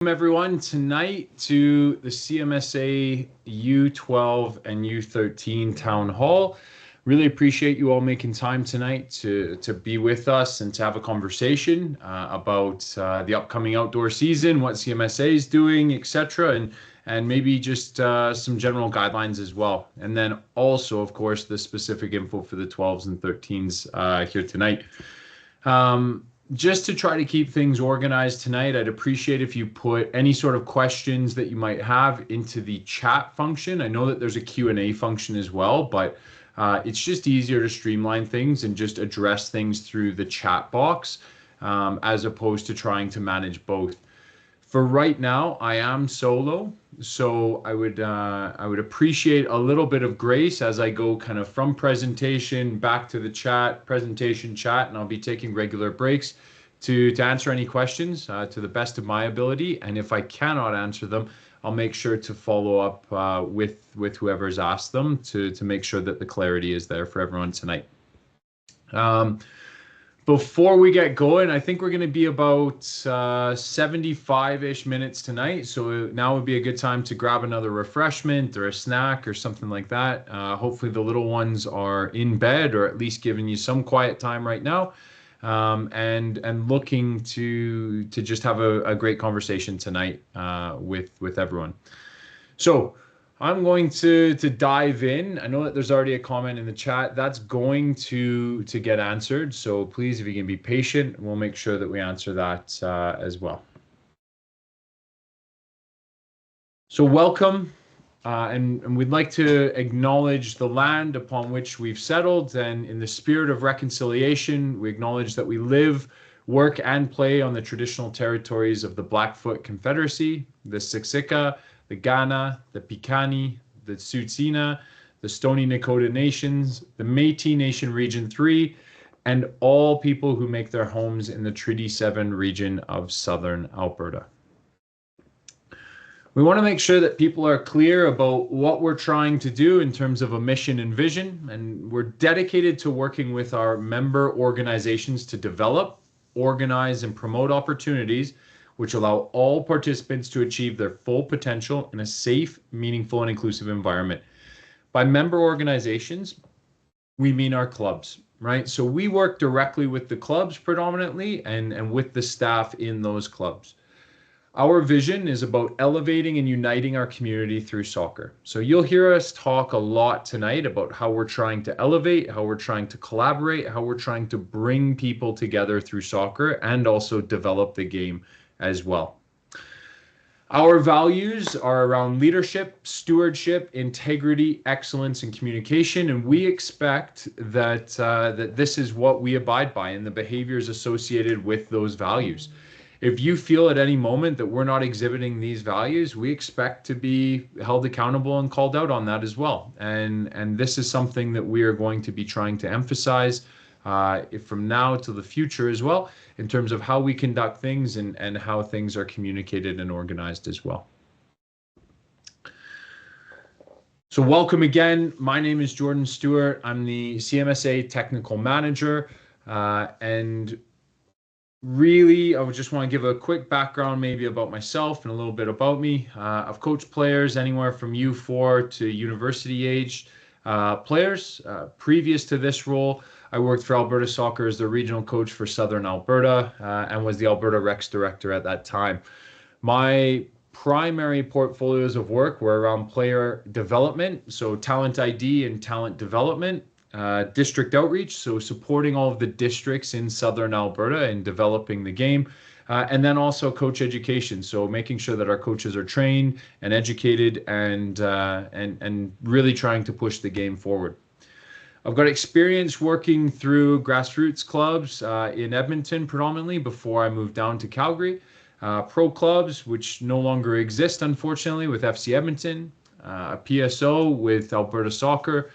Welcome everyone tonight to the CMSA U12 and U13 Town Hall. Really appreciate you all making time tonight to be with us and to have a conversation about the upcoming outdoor season, what CMSA is doing, etc., and maybe just some general guidelines as well. And then also, of course, the specific info for the 12s and 13s here tonight. Just to try to keep things organized tonight, I'd appreciate if you put any sort of questions that you might have into the chat function. I know that there's a Q&A function as well, but it's just easier to streamline things and just address things through the chat box as opposed to trying to manage both. For right now, I am solo, so I would appreciate a little bit of grace as I go kind of from presentation back to the chat, presentation chat, and I'll be taking regular breaks to answer any questions to the best of my ability. And if I cannot answer them, I'll make sure to follow up with whoever's asked them to make sure that the clarity is there for everyone tonight. Before we get going, I think we're going to be about 75-ish minutes tonight. So now would be a good time to grab another refreshment or a snack or something like that. Hopefully the little ones are in bed or at least giving you some quiet time right now. And looking to just have a great conversation tonight with everyone. So I'm going to dive in. I know that there's already a comment in the chat that's going to get answered. So please, if you can be patient, we'll make sure that we answer that as well. So welcome, and we'd like to acknowledge the land upon which we've settled, and in the spirit of reconciliation, we acknowledge that we live, work, and play on the traditional territories of the Blackfoot Confederacy, the Siksika, the Kainai, the Piikani, the Tsuut'ina, the Stoney Nakoda Nations, the Métis Nation Region 3, and all people who make their homes in the Treaty 7 region of Southern Alberta. We want to make sure that people are clear about what we're trying to do in terms of a mission and vision, and we're dedicated to working with our member organizations to develop, organize, and promote opportunities which allow all participants to achieve their full potential in a safe, meaningful, and inclusive environment. By member organizations, we mean our clubs, right? So we work directly with the clubs predominantly and with the staff in those clubs. Our vision is about elevating and uniting our community through soccer. So you'll hear us talk a lot tonight about how we're trying to elevate, how we're trying to collaborate, how we're trying to bring people together through soccer and also develop the game as well. Our values are around leadership, stewardship, integrity, excellence, and communication, and we expect that that this is what we abide by and the behaviors associated with those values. If you feel at any moment that we're not exhibiting these values, we expect to be held accountable and called out on that as well. And this is something that we are going to be trying to emphasize from now to the future as well, in terms of how we conduct things and how things are communicated and organized as well. So welcome again. My name is Jordan Stewart. I'm the CMSA Technical Manager. And really, I would just want to give a quick background maybe about myself and a little bit about me. I've coached players anywhere from U4 to university age players. Previous to this role, I worked for Alberta Soccer as the regional coach for Southern Alberta and was the Alberta Recs director at that time. My primary portfolios of work were around player development, so talent ID and talent development, district outreach, so supporting all of the districts in Southern Alberta and developing the game, and then also coach education, so making sure that our coaches are trained and educated and really trying to push the game forward. I've got experience working through grassroots clubs in Edmonton predominantly before I moved down to Calgary, pro clubs which no longer exist unfortunately with FC Edmonton, a PSO with Alberta Soccer,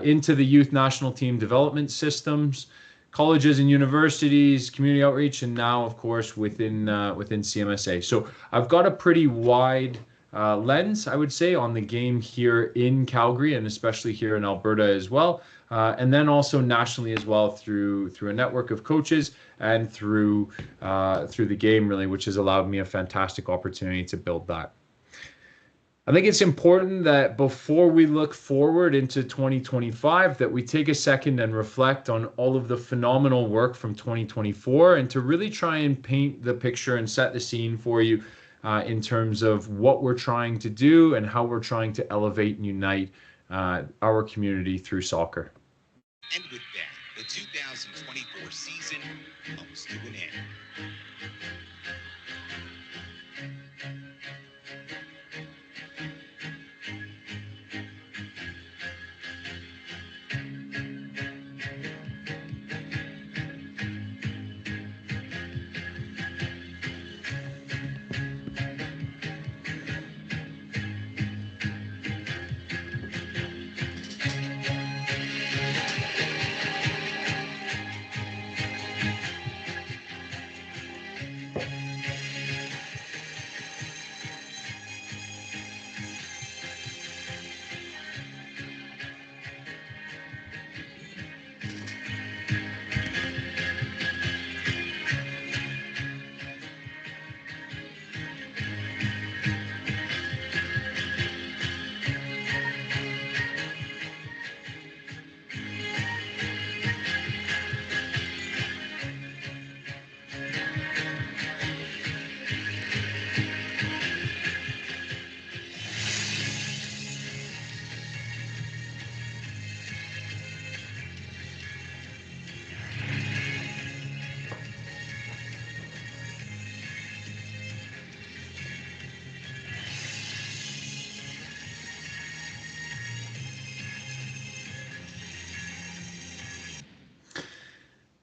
into the youth national team development systems, colleges and universities, community outreach, and now of course within CMSA. So I've got a pretty wide lens, I would say, on the game here in Calgary and especially here in Alberta as well. And then also nationally as well through a network of coaches and through the game really, which has allowed me a fantastic opportunity to build that. I think it's important that before we look forward into 2025, that we take a second and reflect on all of the phenomenal work from 2024 and to really try and paint the picture and set the scene for you in terms of what we're trying to do and how we're trying to elevate and unite our community through soccer. And with that, the 2024 season comes to an end.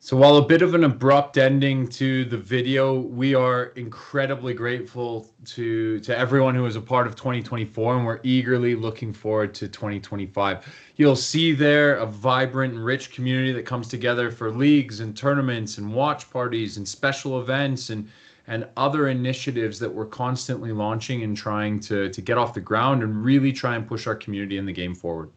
So while a bit of an abrupt ending to the video, we are incredibly grateful to everyone who was a part of 2024, and we're eagerly looking forward to 2025. You'll see there a vibrant and rich community that comes together for leagues and tournaments and watch parties and special events and other initiatives that we're constantly launching and trying to get off the ground and really try and push our community in the game forward.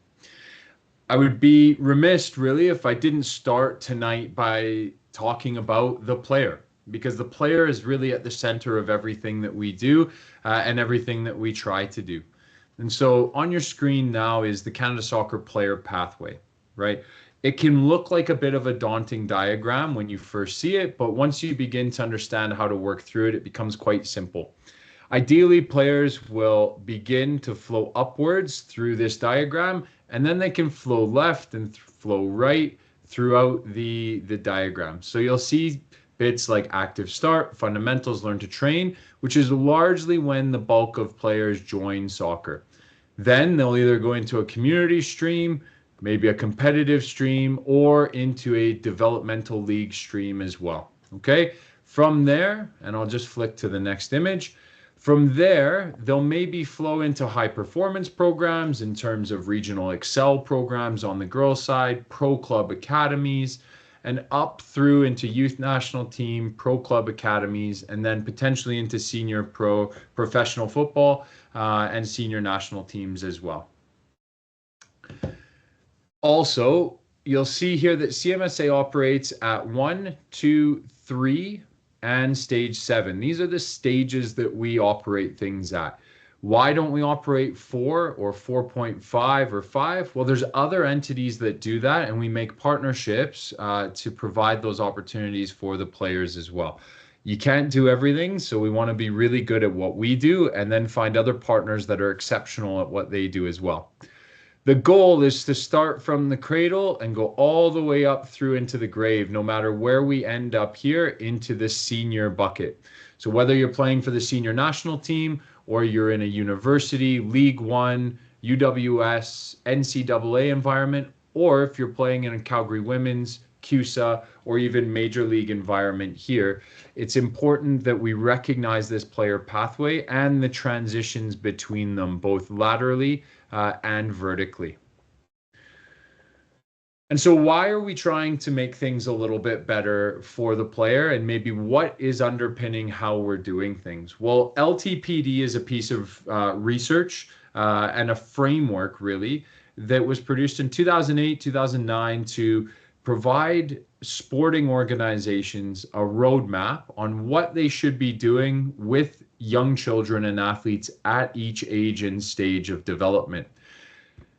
I would be remiss really if I didn't start tonight by talking about the player, because the player is really at the center of everything that we do and everything that we try to do. And so on your screen now is the Canada Soccer Player Pathway, right? It can look like a bit of a daunting diagram when you first see it, but once you begin to understand how to work through it, it becomes quite simple. Ideally, players will begin to flow upwards through this diagram, and then they can flow left and flow right throughout the diagram. So you'll see bits like active start, fundamentals, learn to train, which is largely when the bulk of players join soccer. Then they'll either go into a community stream, maybe a competitive stream, or into a developmental league stream as well. Okay, from there, and I'll just flick to the next image. From there, they'll maybe flow into high performance programs in terms of regional Excel programs on the girls' side, pro club academies, and up through into youth national team, pro club academies, and then potentially into senior professional football and senior national teams as well. Also, you'll see here that CMSA operates at 1, 2, 3, and stage 7. These are the stages that we operate things at. Why don't we operate 4 or 4.5 or 5? Well, there's other entities that do that, and we make partnerships to provide those opportunities for the players as well. You can't do everything, so we want to be really good at what we do and then find other partners that are exceptional at what they do as well. The goal is to start from the cradle and go all the way up through into the grave, no matter where we end up here into the senior bucket. So whether you're playing for the senior national team or you're in a university, League One, UWS, NCAA environment, or if you're playing in a Calgary Women's, CUSA, or even Major League environment here, it's important that we recognize this player pathway and the transitions between them, both laterally and vertically. And so why are we trying to make things a little bit better for the player, and maybe what is underpinning how we're doing things? Well, LTPD is a piece of research and a framework really that was produced in 2008, 2009 to provide sporting organizations a roadmap on what they should be doing with young children and athletes at each age and stage of development.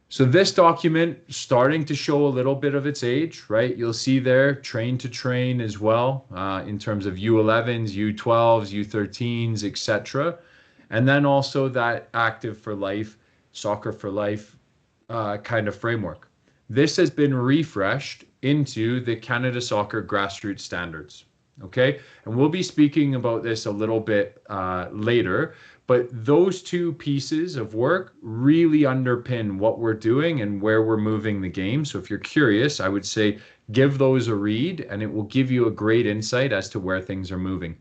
So this document starting to show a little bit of its age, right? You'll see there train to train as well in terms of U11s, U12s, U13s, etc. And then also that active for life, soccer for life kind of framework. This has been refreshed into the Canada Soccer Grassroots Standards. Okay, and we'll be speaking about this a little bit later, but those two pieces of work really underpin what we're doing and where we're moving the game. So if you're curious, I would say give those a read, and it will give you a great insight as to where things are moving.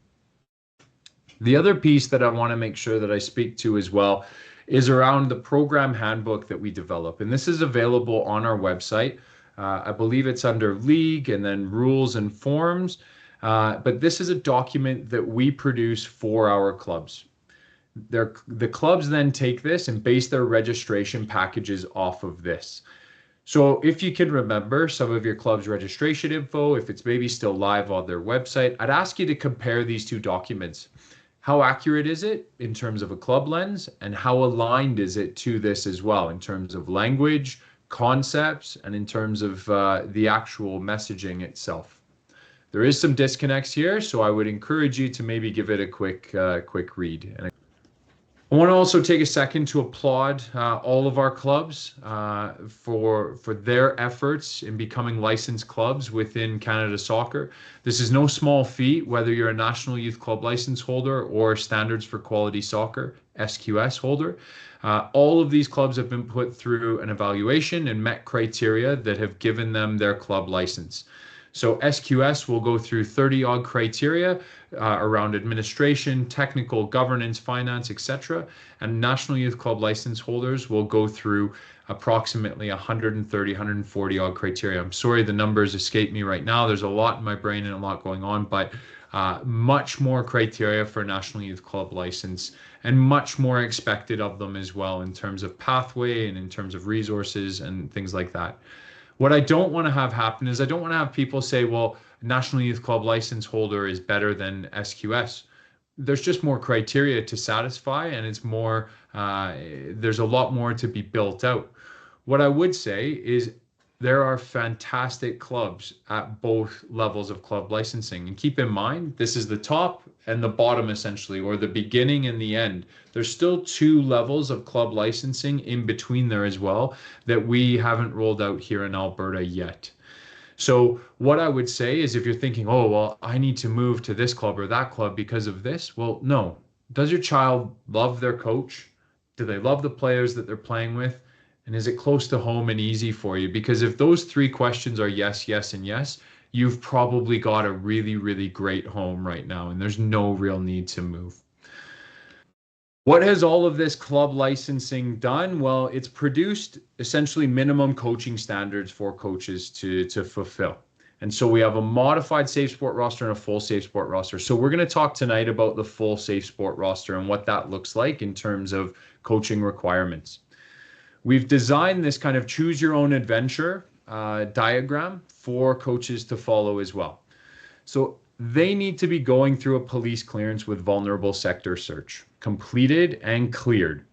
The other piece that I want to make sure that I speak to as well is around the program handbook that we develop. And this is available on our website. I believe it's under league and then rules and forms. But this is a document that we produce for our clubs. The clubs then take this and base their registration packages off of this. So if you can remember some of your club's registration info, if it's maybe still live on their website, I'd ask you to compare these two documents. How accurate is it in terms of a club lens, and how aligned is it to this as well in terms of language, concepts, and in terms of the actual messaging itself? There is some disconnects here, so I would encourage you to maybe give it a quick read. And I want to also take a second to applaud all of our clubs for their efforts in becoming licensed clubs within Canada Soccer. This is no small feat, whether you're a National Youth Club license holder or Standards for Quality Soccer, SQS holder. All of these clubs have been put through an evaluation and met criteria that have given them their club license. So SQS will go through 30 odd criteria around administration, technical, governance, finance, etc. And National Youth Club license holders will go through approximately 130, 140 odd criteria. I'm sorry, the numbers escape me right now. There's a lot in my brain and a lot going on, but much more criteria for a National Youth Club license, and much more expected of them as well in terms of pathway and in terms of resources and things like that. What I don't want to have happen is I don't want to have people say, well, National Youth Club license holder is better than SQS. There's just more criteria to satisfy, and it's more, there's a lot more to be built out. What I would say is there are fantastic clubs at both levels of club licensing. And keep in mind, this is the top and the bottom essentially, or the beginning and the end. There's still two levels of club licensing in between there as well that we haven't rolled out here in Alberta yet. So what I would say is if you're thinking, oh, well, I need to move to this club or that club because of this. Well, no. Does your child love their coach? Do they love the players that they're playing with? And is it close to home and easy for you? Because if those three questions are yes, yes, and yes, you've probably got a really, really great home right now, and there's no real need to move. What has all of this club licensing done? Well, it's produced essentially minimum coaching standards for coaches to fulfill. And so we have a modified Safe Sport roster and a full Safe Sport roster. So we're going to talk tonight about the full Safe Sport roster and what that looks like in terms of coaching requirements. We've designed this kind of choose your own adventure diagram for coaches to follow as well. So they need to be going through a police clearance with vulnerable sector search, completed and cleared.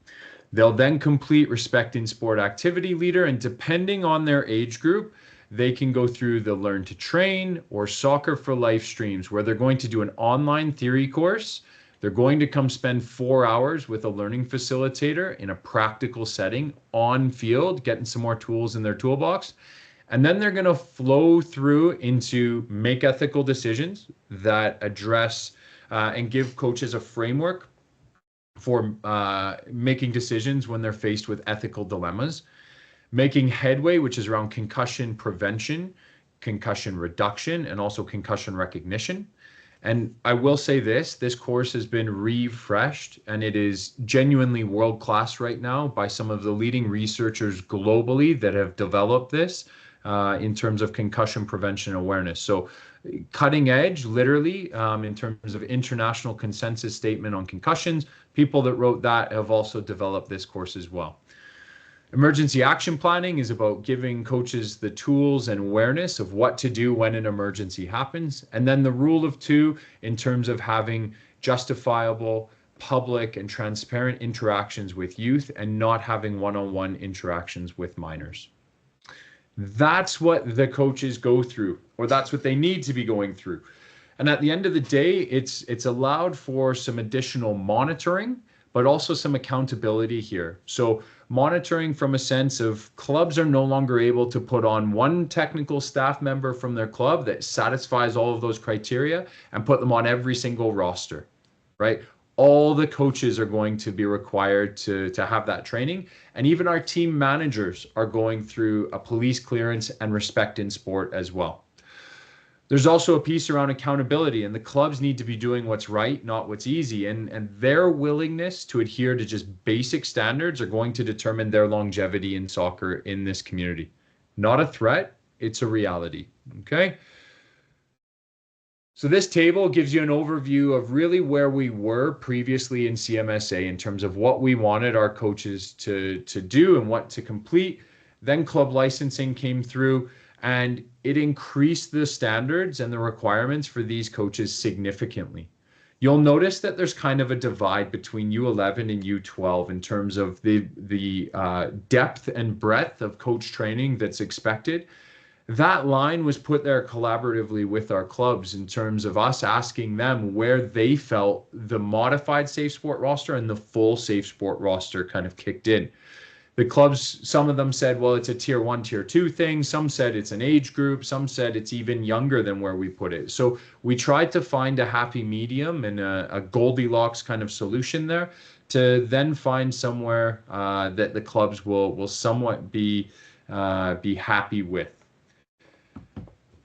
They'll then complete respect in sport activity leader, and depending on their age group, they can go through the Learn to Train or Soccer for Life streams, where they're going to do an online theory course. They're going to come spend 4 hours with a learning facilitator in a practical setting on field, getting some more tools in their toolbox. And then they're going to flow through into make ethical decisions that address and give coaches a framework for making decisions when they're faced with ethical dilemmas. Making headway, which is around concussion prevention, concussion reduction, and also concussion recognition. And I will say this course has been refreshed, and it is genuinely world-class right now by some of the leading researchers globally that have developed this. in terms of concussion prevention awareness. So cutting edge, literally, in terms of international consensus statement on concussions. People that wrote that have also developed this course as well. Emergency action planning is about giving coaches the tools and awareness of what to do when an emergency happens. And then the rule of two in terms of having justifiable, public, and transparent interactions with youth and not having one-on-one interactions with minors. That's what the coaches go through, or that's what they need to be going through. And at the end of the day, it's allowed for some additional monitoring, but also some accountability here. So monitoring from a sense of clubs are no longer able to put on one technical staff member from their club that satisfies all of those criteria and put them on every single roster, right? All the coaches are going to be required to have that training. And even our team managers are going through a police clearance and respect in sport as well. There's also a piece around accountability, and the clubs need to be doing what's right, not what's easy. And their willingness to adhere to just basic standards are going to determine their longevity in soccer in this community. Not a threat, it's a reality, okay? So this table gives you an overview of really where we were previously in CMSA in terms of what we wanted our coaches to do and what to complete. Then club licensing came through, and it increased the standards and the requirements for these coaches significantly. You'll notice that there's kind of a divide between U11 and U12 in terms of the depth and breadth of coach training that's expected. That line was put there collaboratively with our clubs in terms of us asking them where they felt the modified Safe Sport roster and the full Safe Sport roster kind of kicked in. The clubs, some of them said, well, it's a tier 1, tier 2 thing. Some said it's an age group. Some said it's even younger than where we put it. So we tried to find a happy medium and a Goldilocks kind of solution there to then find somewhere that the clubs will somewhat be happy with.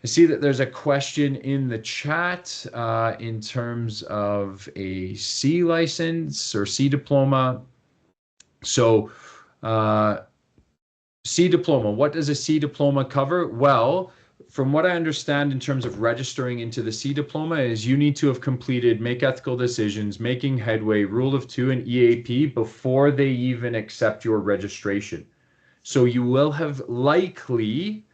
I see that there's a question in the chat in terms of a C license or C diploma. So C diploma, what does a C diploma cover? Well, from what I understand in terms of registering into the C diploma is you need to have completed Make Ethical Decisions, Making Headway, Rule of Two, and EAP before they even accept your registration. So you will have likely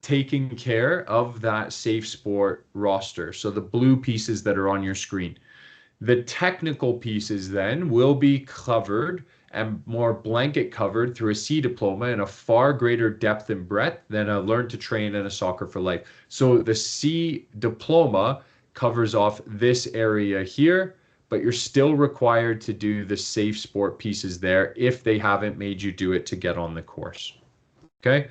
taken care of that Safe Sport roster. So the blue pieces that are on your screen. The technical pieces then will be covered and more blanket covered through a C diploma in a far greater depth and breadth than a Learn to Train and a Soccer for Life. So the C diploma covers off this area here, but you're still required to do the Safe Sport pieces there if they haven't made you do it to get on the course. Okay.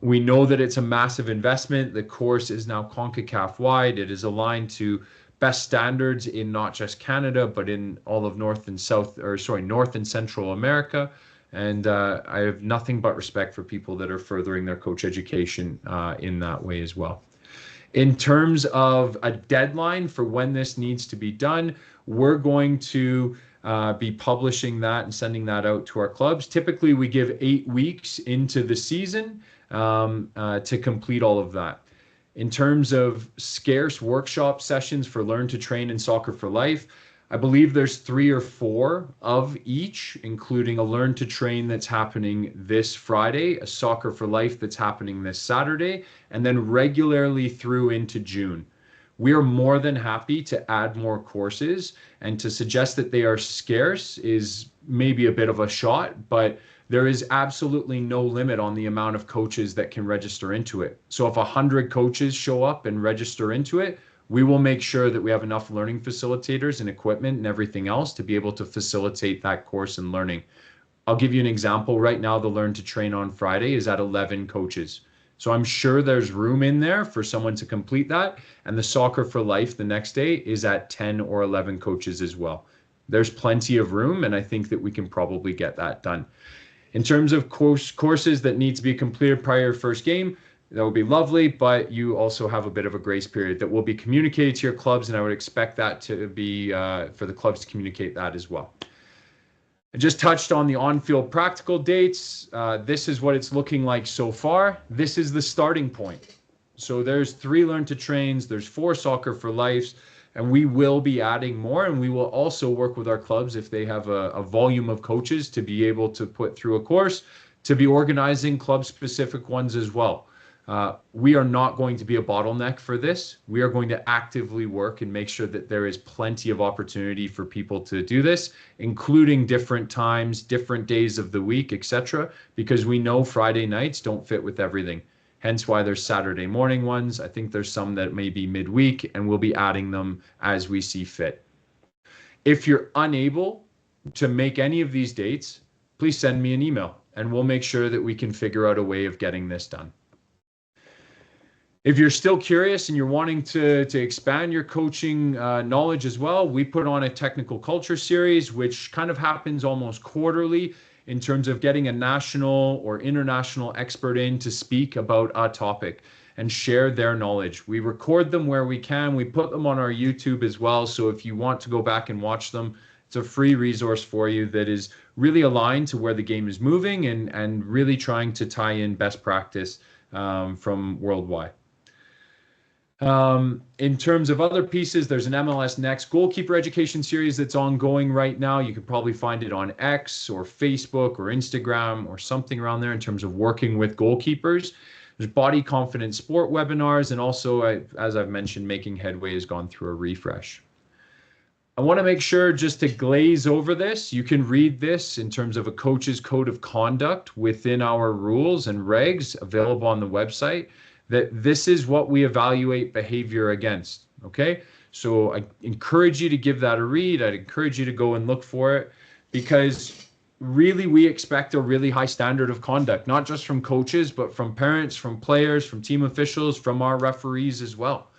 We know that it's a massive investment. The course is now CONCACAF wide. It is aligned to best standards in not just Canada, but in all of North and Central America. And I have nothing but respect for people that are furthering their coach education in that way as well. In terms of a deadline for when this needs to be done, we're going to be publishing that and sending that out to our clubs. Typically, we give 8 weeks into the season to complete all of that. In terms of scarce workshop sessions for Learn to Train and Soccer for Life, I believe there's 3 or 4 of each, including a Learn to Train that's happening this Friday, a Soccer for Life that's happening this Saturday, and then regularly through into June. We are more than happy to add more courses, and to suggest that they are scarce is maybe a bit of a shot, but there is absolutely no limit on the amount of coaches that can register into it. So if 100 coaches show up and register into it, we will make sure that we have enough learning facilitators and equipment and everything else to be able to facilitate that course and learning. I'll give you an example. Right now, the Learn to Train on Friday is at 11 coaches. So I'm sure there's room in there for someone to complete that. And the Soccer for Life the next day is at 10 or 11 coaches as well. There's plenty of room, and I think that we can probably get that done. In terms of courses that need to be completed prior to first game, that would be lovely, but you also have a bit of a grace period that will be communicated to your clubs, and I would expect that to be for the clubs to communicate that as well. I just touched on the on-field practical dates. This is what it's looking like so far. This is the starting point. So there's 3 Learn to Trains, there's 4 Soccer for Lives, and we will be adding more. And we will also work with our clubs if they have a volume of coaches to be able to put through a course, to be organizing club-specific ones as well. We are not going to be a bottleneck for this. We are going to actively work and make sure that there is plenty of opportunity for people to do this, including different times, different days of the week, etc., because we know Friday nights don't fit with everything. Hence why there's Saturday morning ones. I think there's some that may be midweek, and we'll be adding them as we see fit. If you're unable to make any of these dates, please send me an email, and we'll make sure that we can figure out a way of getting this done. If you're still curious and you're wanting to expand your coaching knowledge as well, we put on a technical culture series, which kind of happens almost quarterly in terms of getting a national or international expert in to speak about a topic and share their knowledge. We record them where we can. We put them on our YouTube as well. So if you want to go back and watch them, it's a free resource for you that is really aligned to where the game is moving and really trying to tie in best practice from worldwide. In terms of other pieces, there's an MLS Next goalkeeper education series that's ongoing right now. You could probably find it on X or Facebook or Instagram or something around there in terms of working with goalkeepers. There's body confidence sport webinars, and also, as I've mentioned, Making Headway has gone through a refresh. I want to make sure just to glaze over this, you can read this in terms of a coach's code of conduct within our rules and regs available on the website, that this is what we evaluate behavior against, okay? So I encourage you to give that a read. I'd encourage you to go and look for it, because really we expect a really high standard of conduct, not just from coaches, but from parents, from players, from team officials, from our referees as well.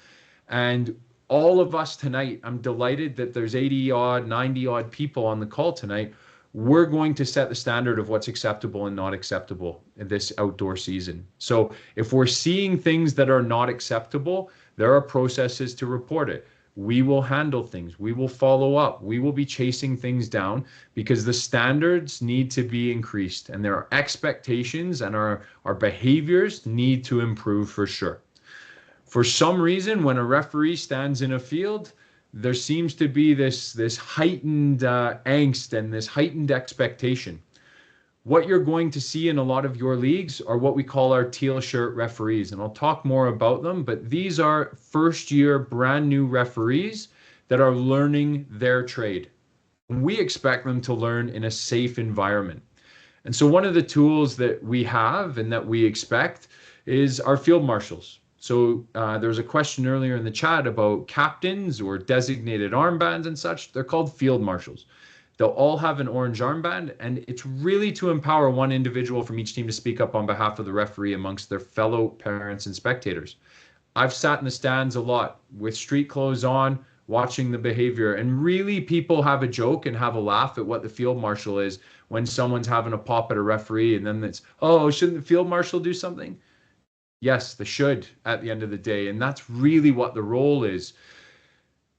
And all of us tonight, I'm delighted that there's 80 odd, 90 odd people on the call tonight. We're going to set the standard of what's acceptable and not acceptable in this outdoor season. So if we're seeing things that are not acceptable, there are processes to report it. We will handle things. We will follow up. We will be chasing things down, because the standards need to be increased, and there are expectations, and our behaviors need to improve for sure. For some reason, when a referee stands in a field, there seems to be this heightened angst and this heightened expectation. What you're going to see in a lot of your leagues are what we call our teal shirt referees, and I'll talk more about them, but these are first-year brand new referees that are learning their trade. And we expect them to learn in a safe environment. And so one of the tools that we have and that we expect is our field marshals. So there was a question earlier in the chat about captains or designated armbands and such. They're called field marshals. They'll all have an orange armband, and it's really to empower one individual from each team to speak up on behalf of the referee amongst their fellow parents and spectators. I've sat in the stands a lot with street clothes on, watching the behavior, and really people have a joke and have a laugh at what the field marshal is when someone's having a pop at a referee, and then it's, oh, shouldn't the field marshal do something? Yes, they should at the end of the day. And that's really what the role is,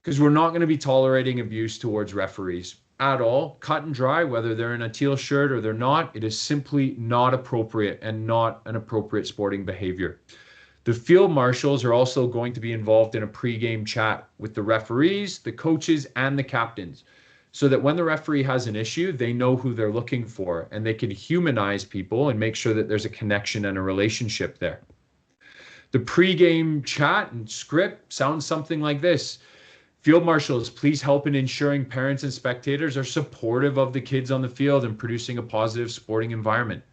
because we're not going to be tolerating abuse towards referees at all, cut and dry, whether they're in a teal shirt or they're not. It is simply not appropriate and not an appropriate sporting behavior. The field marshals are also going to be involved in a pregame chat with the referees, the coaches, and the captains, so that when the referee has an issue, they know who they're looking for, and they can humanize people and make sure that there's a connection and a relationship there. The pregame chat and script sounds something like this. Field marshals, please help in ensuring parents and spectators are supportive of the kids on the field and producing a positive sporting environment.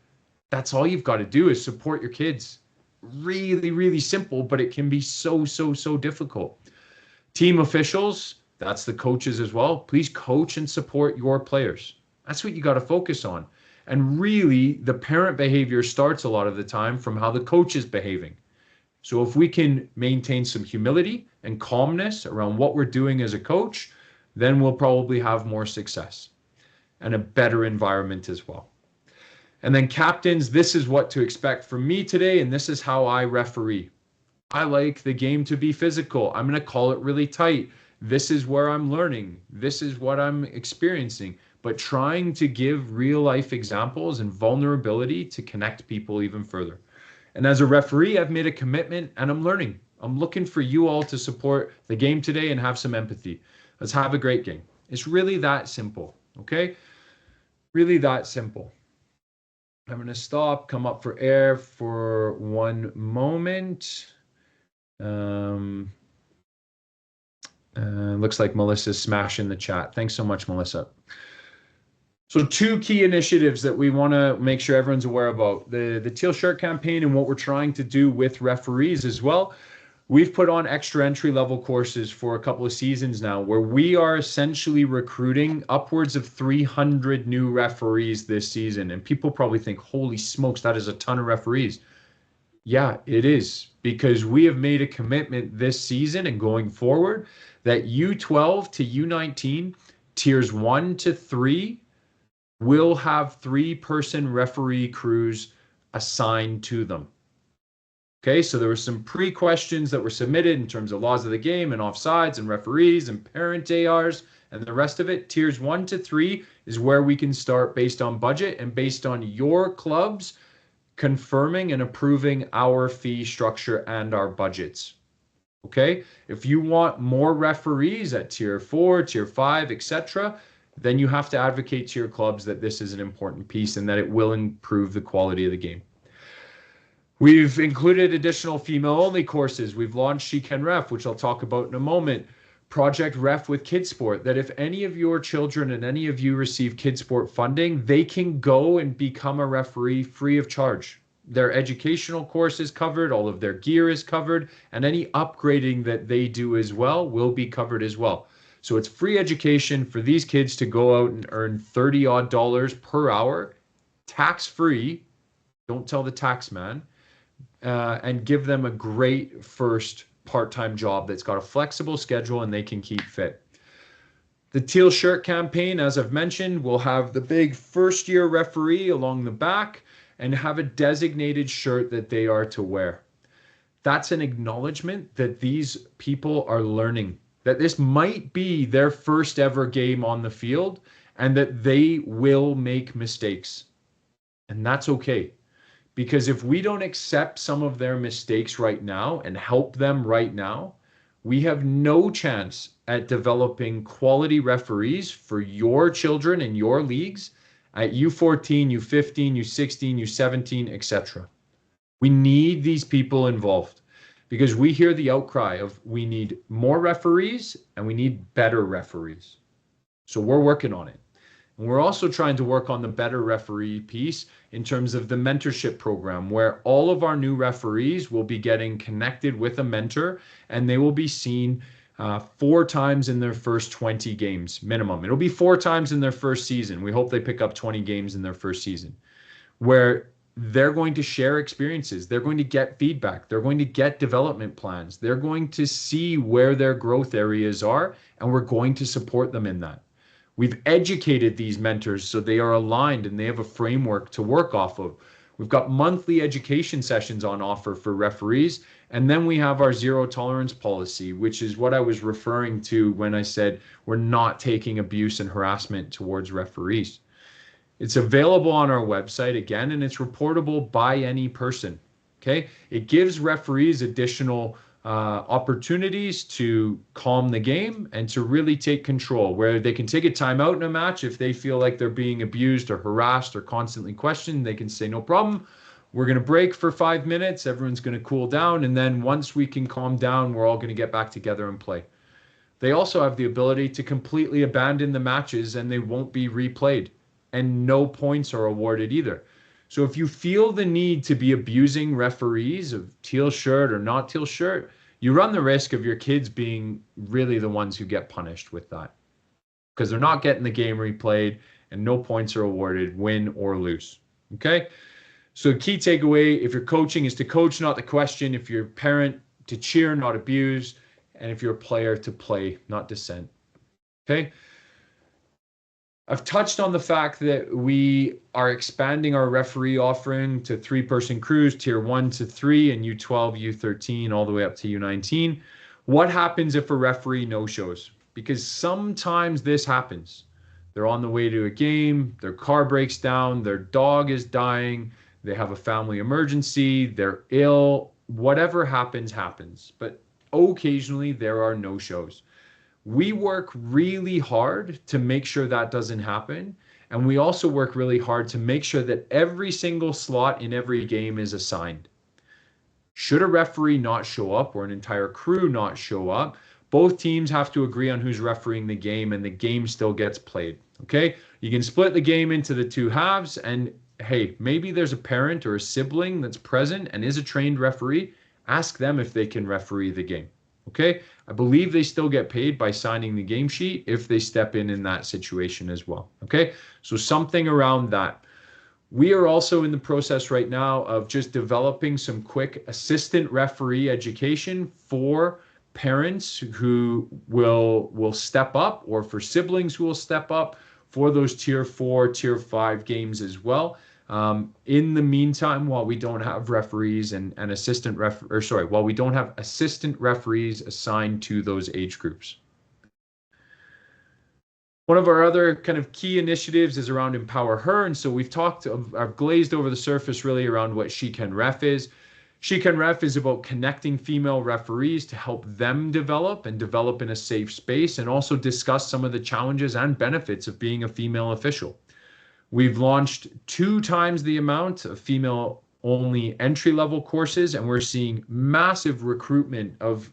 That's all you've got to do, is support your kids. Really, really simple, but it can be so difficult. Team officials, that's the coaches as well. Please coach and support your players. That's what you got to focus on. And really, the parent behavior starts a lot of the time from how the coach is behaving. So if we can maintain some humility and calmness around what we're doing as a coach, then we'll probably have more success and a better environment as well. And then captains, this is what to expect from me today, and this is how I referee. I like the game to be physical. I'm going to call it really tight. This is where I'm learning. This is what I'm experiencing. but trying to give real life examples and vulnerability to connect people even further. And as a referee, I've made a commitment and I'm learning. I'm looking for you all to support the game today and have some empathy. Let's have a great game. It's really that simple, okay? Really that simple. I'm going to stop, come up for air for one moment. Looks like Melissa's smashing the chat. Thanks so much, Melissa. So 2 key initiatives that we want to make sure everyone's aware about. The Teal Shirt campaign and what we're trying to do with referees as well. We've put on extra entry-level courses for a couple of seasons now where we are essentially recruiting upwards of 300 new referees this season. And people probably think, holy smokes, that is a ton of referees. Yeah, it is, because we have made a commitment this season and going forward that U12 to U19, tiers 1 to 3, will have 3-person referee crews assigned to them. Okay, so there were some pre-questions that were submitted in terms of laws of the game and offsides and referees and parent ARs and the rest of it. Tiers 1 to 3 is where we can start based on budget and based on your clubs confirming and approving our fee structure and our budgets. Okay, if you want more referees at tier 4, tier 5, etc., then you have to advocate to your clubs that this is an important piece and that it will improve the quality of the game. We've included additional female-only courses. We've launched She Can Ref, which I'll talk about in a moment. Project Ref with Kidsport, that if any of your children and any of you receive Kidsport funding, they can go and become a referee free of charge. Their educational course is covered, all of their gear is covered, and any upgrading that they do as well will be covered as well. So it's free education for these kids to go out and earn $30-odd per hour, tax-free, don't tell the tax man, and give them a great first part-time job that's got a flexible schedule and they can keep fit. The Teal Shirt campaign, as I've mentioned, will have the big first-year referee along the back and have a designated shirt that they are to wear. That's an acknowledgement that these people are learning, that this might be their first ever game on the field and that they will make mistakes. And that's okay. Because if we don't accept some of their mistakes right now and help them right now, we have no chance at developing quality referees for your children in your leagues at U14, U15, U16, U17, etc. We need these people involved because we hear the outcry of we need more referees and we need better referees. So we're working on it. And we're also trying to work on the better referee piece in terms of the mentorship program, where all of our new referees will be getting connected with a mentor and they will be seen 4 times in their first 20 games minimum. It'll be 4 times in their first season. We hope they pick up 20 games in their first season, where they're going to share experiences. They're going to get feedback. They're going to get development plans. They're going to see where their growth areas are, and we're going to support them in that. We've educated these mentors so they are aligned and they have a framework to work off of. We've got monthly education sessions on offer for referees. And then we have our zero tolerance policy, which is what I was referring to when I said we're not taking abuse and harassment towards referees. It's available on our website again, and it's reportable by any person. Okay, it gives referees additional opportunities to calm the game and to really take control, where they can take a timeout in a match if they feel like they're being abused or harassed or constantly questioned. They can say, no problem, we're going to break for 5 minutes, everyone's going to cool down, and then once we can calm down, we're all going to get back together and play. They also have the ability to completely abandon the matches and they won't be replayed, and no points are awarded either. So if you feel the need to be abusing referees of teal shirt or not teal shirt, you run the risk of your kids being really the ones who get punished with that, because they're not getting the game replayed and no points are awarded, win or lose. Okay? So key takeaway, if you're coaching, is to coach, not to question. If you're a parent, to cheer, not abuse. And if you're a player, to play, not dissent. Okay? I've touched on the fact that we are expanding our referee offering to 3-person crews, tier 1 to 3, and U12, U13, all the way up to U19. What happens if a referee no-shows? Because sometimes this happens. They're on the way to a game, their car breaks down, their dog is dying, they have a family emergency, they're ill, whatever happens, happens. But occasionally there are no shows. We work really hard to make sure that doesn't happen. And we also work really hard to make sure that every single slot in every game is assigned. Should a referee not show up or an entire crew not show up, both teams have to agree on who's refereeing the game and the game still gets played. Okay? You can split the game into the two halves, and hey, maybe there's a parent or a sibling that's present and is a trained referee. Ask them if they can referee the game. Okay? I believe they still get paid by signing the game sheet if they step in that situation as well. Okay? So something around that. We are also in the process right now of just developing some quick assistant referee education for parents who will step up, or for siblings who will step up for those tier 4, tier 5 games as well. In the meantime, while we don't have referees and while we don't have assistant referees assigned to those age groups. One of our other kind of key initiatives is around Empower Her. And so I've glazed over the surface really around what She Can Ref is. She Can Ref is about connecting female referees to help them develop in a safe space, and also discuss some of the challenges and benefits of being a female official. We've launched 2 times the amount of female only entry-level courses, and we're seeing massive recruitment of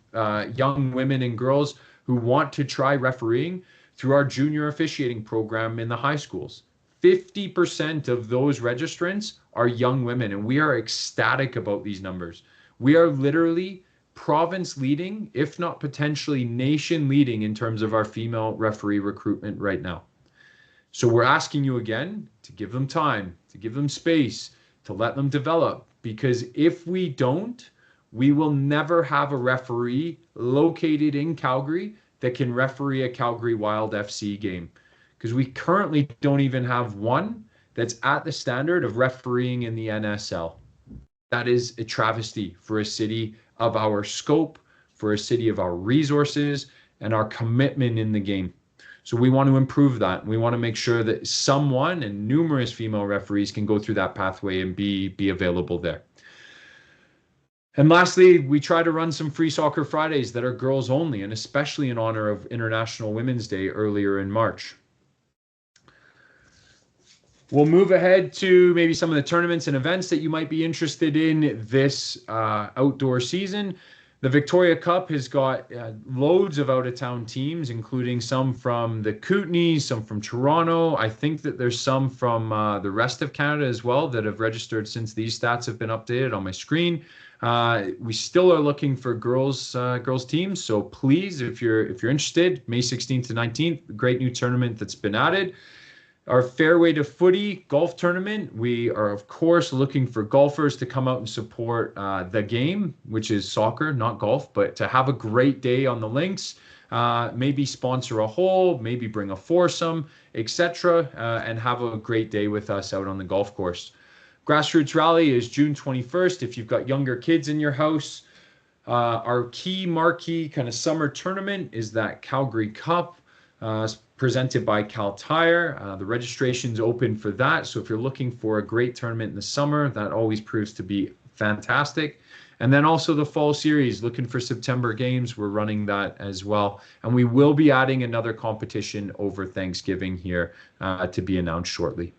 young women and girls who want to try refereeing through our junior officiating program in the high schools. 50% of those registrants are young women, and we are ecstatic about these numbers. We are literally province leading, if not potentially nation leading, in terms of our female referee recruitment right now. So we're asking you again to give them time, to give them space, to let them develop, because if we don't, we will never have a referee located in Calgary that can referee a Calgary Wild FC game, because we currently don't even have one that's at the standard of refereeing in the NSL. That is a travesty for a city of our scope, for a city of our resources, and our commitment in the game. So we want to improve that. We want to make sure that someone, and numerous female referees, can go through that pathway and be available there. And lastly, we try to run some free soccer Fridays that are girls only, and especially in honor of International Women's Day earlier in March. We'll move ahead to maybe some of the tournaments and events that you might be interested in this outdoor season. The Victoria Cup has got loads of out-of-town teams, including some from the Kootenays, some from Toronto. I think that there's some from the rest of Canada as well that have registered since these stats have been updated on my screen. We still are looking for girls teams, so please, if you're interested, May 16th to 19th, great new tournament that's been added. Our Fairway to Footy golf tournament, we are of course looking for golfers to come out and support the game, which is soccer, not golf, but to have a great day on the links. Maybe sponsor a hole, maybe bring a foursome, etc., and have a great day with us out on the golf course. Grassroots Rally is June 21st. If you've got younger kids in your house, our key marquee kind of summer tournament is that Calgary Cup, presented by Cal Tire. The registration's open for that. So if you're looking for a great tournament in the summer, that always proves to be fantastic. And then also the fall series, looking for September games, we're running that as well. And we will be adding another competition over Thanksgiving here to be announced shortly.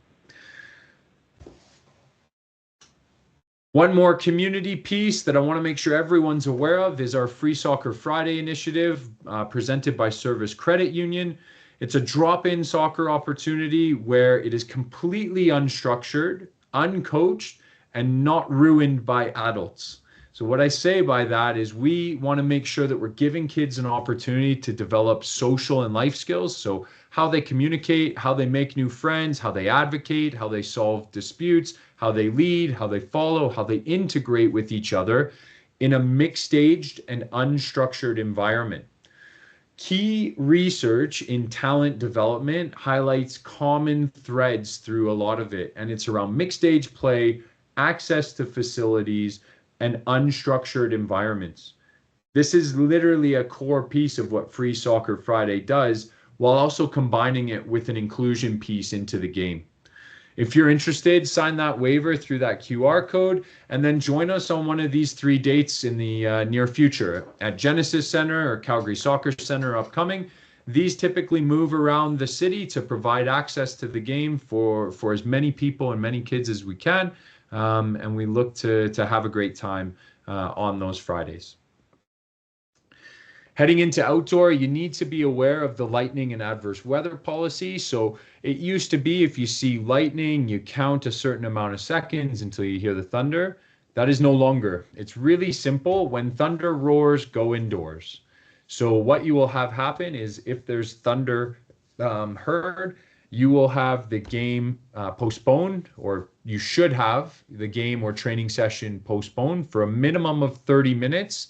One more community piece that I want to make sure everyone's aware of is our Free Soccer Friday initiative presented by Service Credit Union. It's a drop-in soccer opportunity where it is completely unstructured, uncoached, and not ruined by adults. So what I say by that is we want to make sure that we're giving kids an opportunity to develop social and life skills. So how they communicate, how they make new friends, how they advocate, how they solve disputes, how they lead, how they follow, how they integrate with each other in a mixed-staged and unstructured environment. Key research in talent development highlights common threads through a lot of it, and it's around mixed-stage play, access to facilities, and unstructured environments. This is literally a core piece of what Free Soccer Friday does, while also combining it with an inclusion piece into the game. If you're interested, sign that waiver through that QR code and then join us on one of these 3 dates in the near future at Genesis Center or Calgary Soccer Center upcoming. These typically move around the city to provide access to the game for as many people and many kids as we can. And we look to have a great time on those Fridays. Heading into outdoor, you need to be aware of the lightning and adverse weather policy. So it used to be if you see lightning, you count a certain amount of seconds until you hear the thunder. That is no longer. It's really simple. When thunder roars, go indoors. So what you will have happen is if there's thunder heard, you will have the game postponed, or you should have the game or training session postponed for a minimum of 30 minutes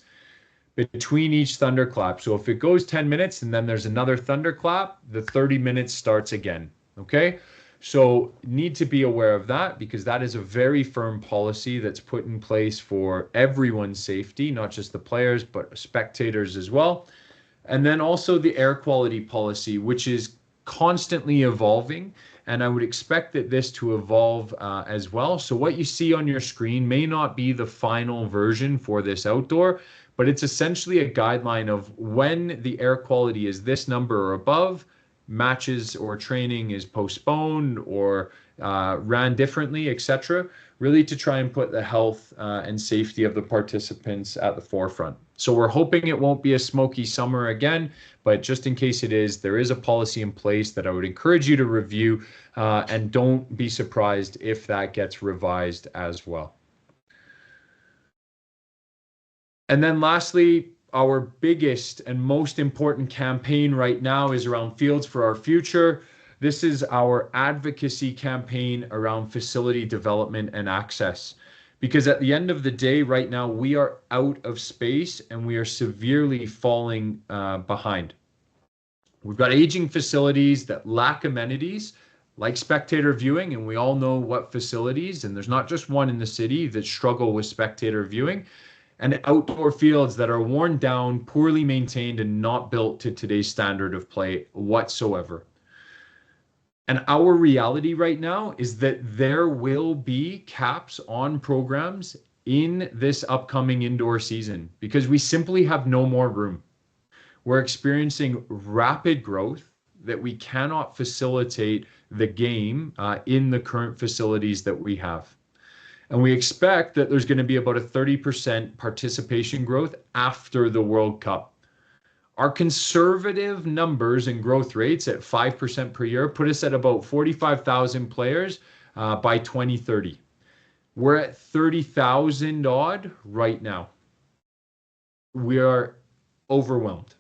between each thunderclap. So if it goes 10 minutes and then there's another thunderclap, the 30 minutes starts again. Okay. So need to be aware of that, because that is a very firm policy that's put in place for everyone's safety, not just the players, but spectators as well. And then also the air quality policy, which is constantly evolving. And I would expect that this to evolve as well. So what you see on your screen may not be the final version for this outdoor, but it's essentially a guideline of when the air quality is this number or above, matches or training is postponed or ran differently, etc., really to try and put the health and safety of the participants at the forefront. So we're hoping it won't be a smoky summer again, but just in case it is, there is a policy in place that I would encourage you to review, and don't be surprised if that gets revised as well. And then lastly, our biggest and most important campaign right now is around Fields for Our Future. This is our advocacy campaign around facility development and access. Because at the end of the day, right now, we are out of space and we are severely falling behind. We've got aging facilities that lack amenities like spectator viewing, and we all know what facilities, and there's not just one in the city, that struggle with spectator viewing, and outdoor fields that are worn down, poorly maintained, and not built to today's standard of play whatsoever. And our reality right now is that there will be caps on programs in this upcoming indoor season because we simply have no more room. We're experiencing rapid growth that we cannot facilitate the game in the current facilities that we have. And we expect that there's going to be about a 30% participation growth after the World Cup. Our conservative numbers and growth rates at 5% per year put us at about 45,000 players by 2030. We're at 30,000 odd right now. We are overwhelmed.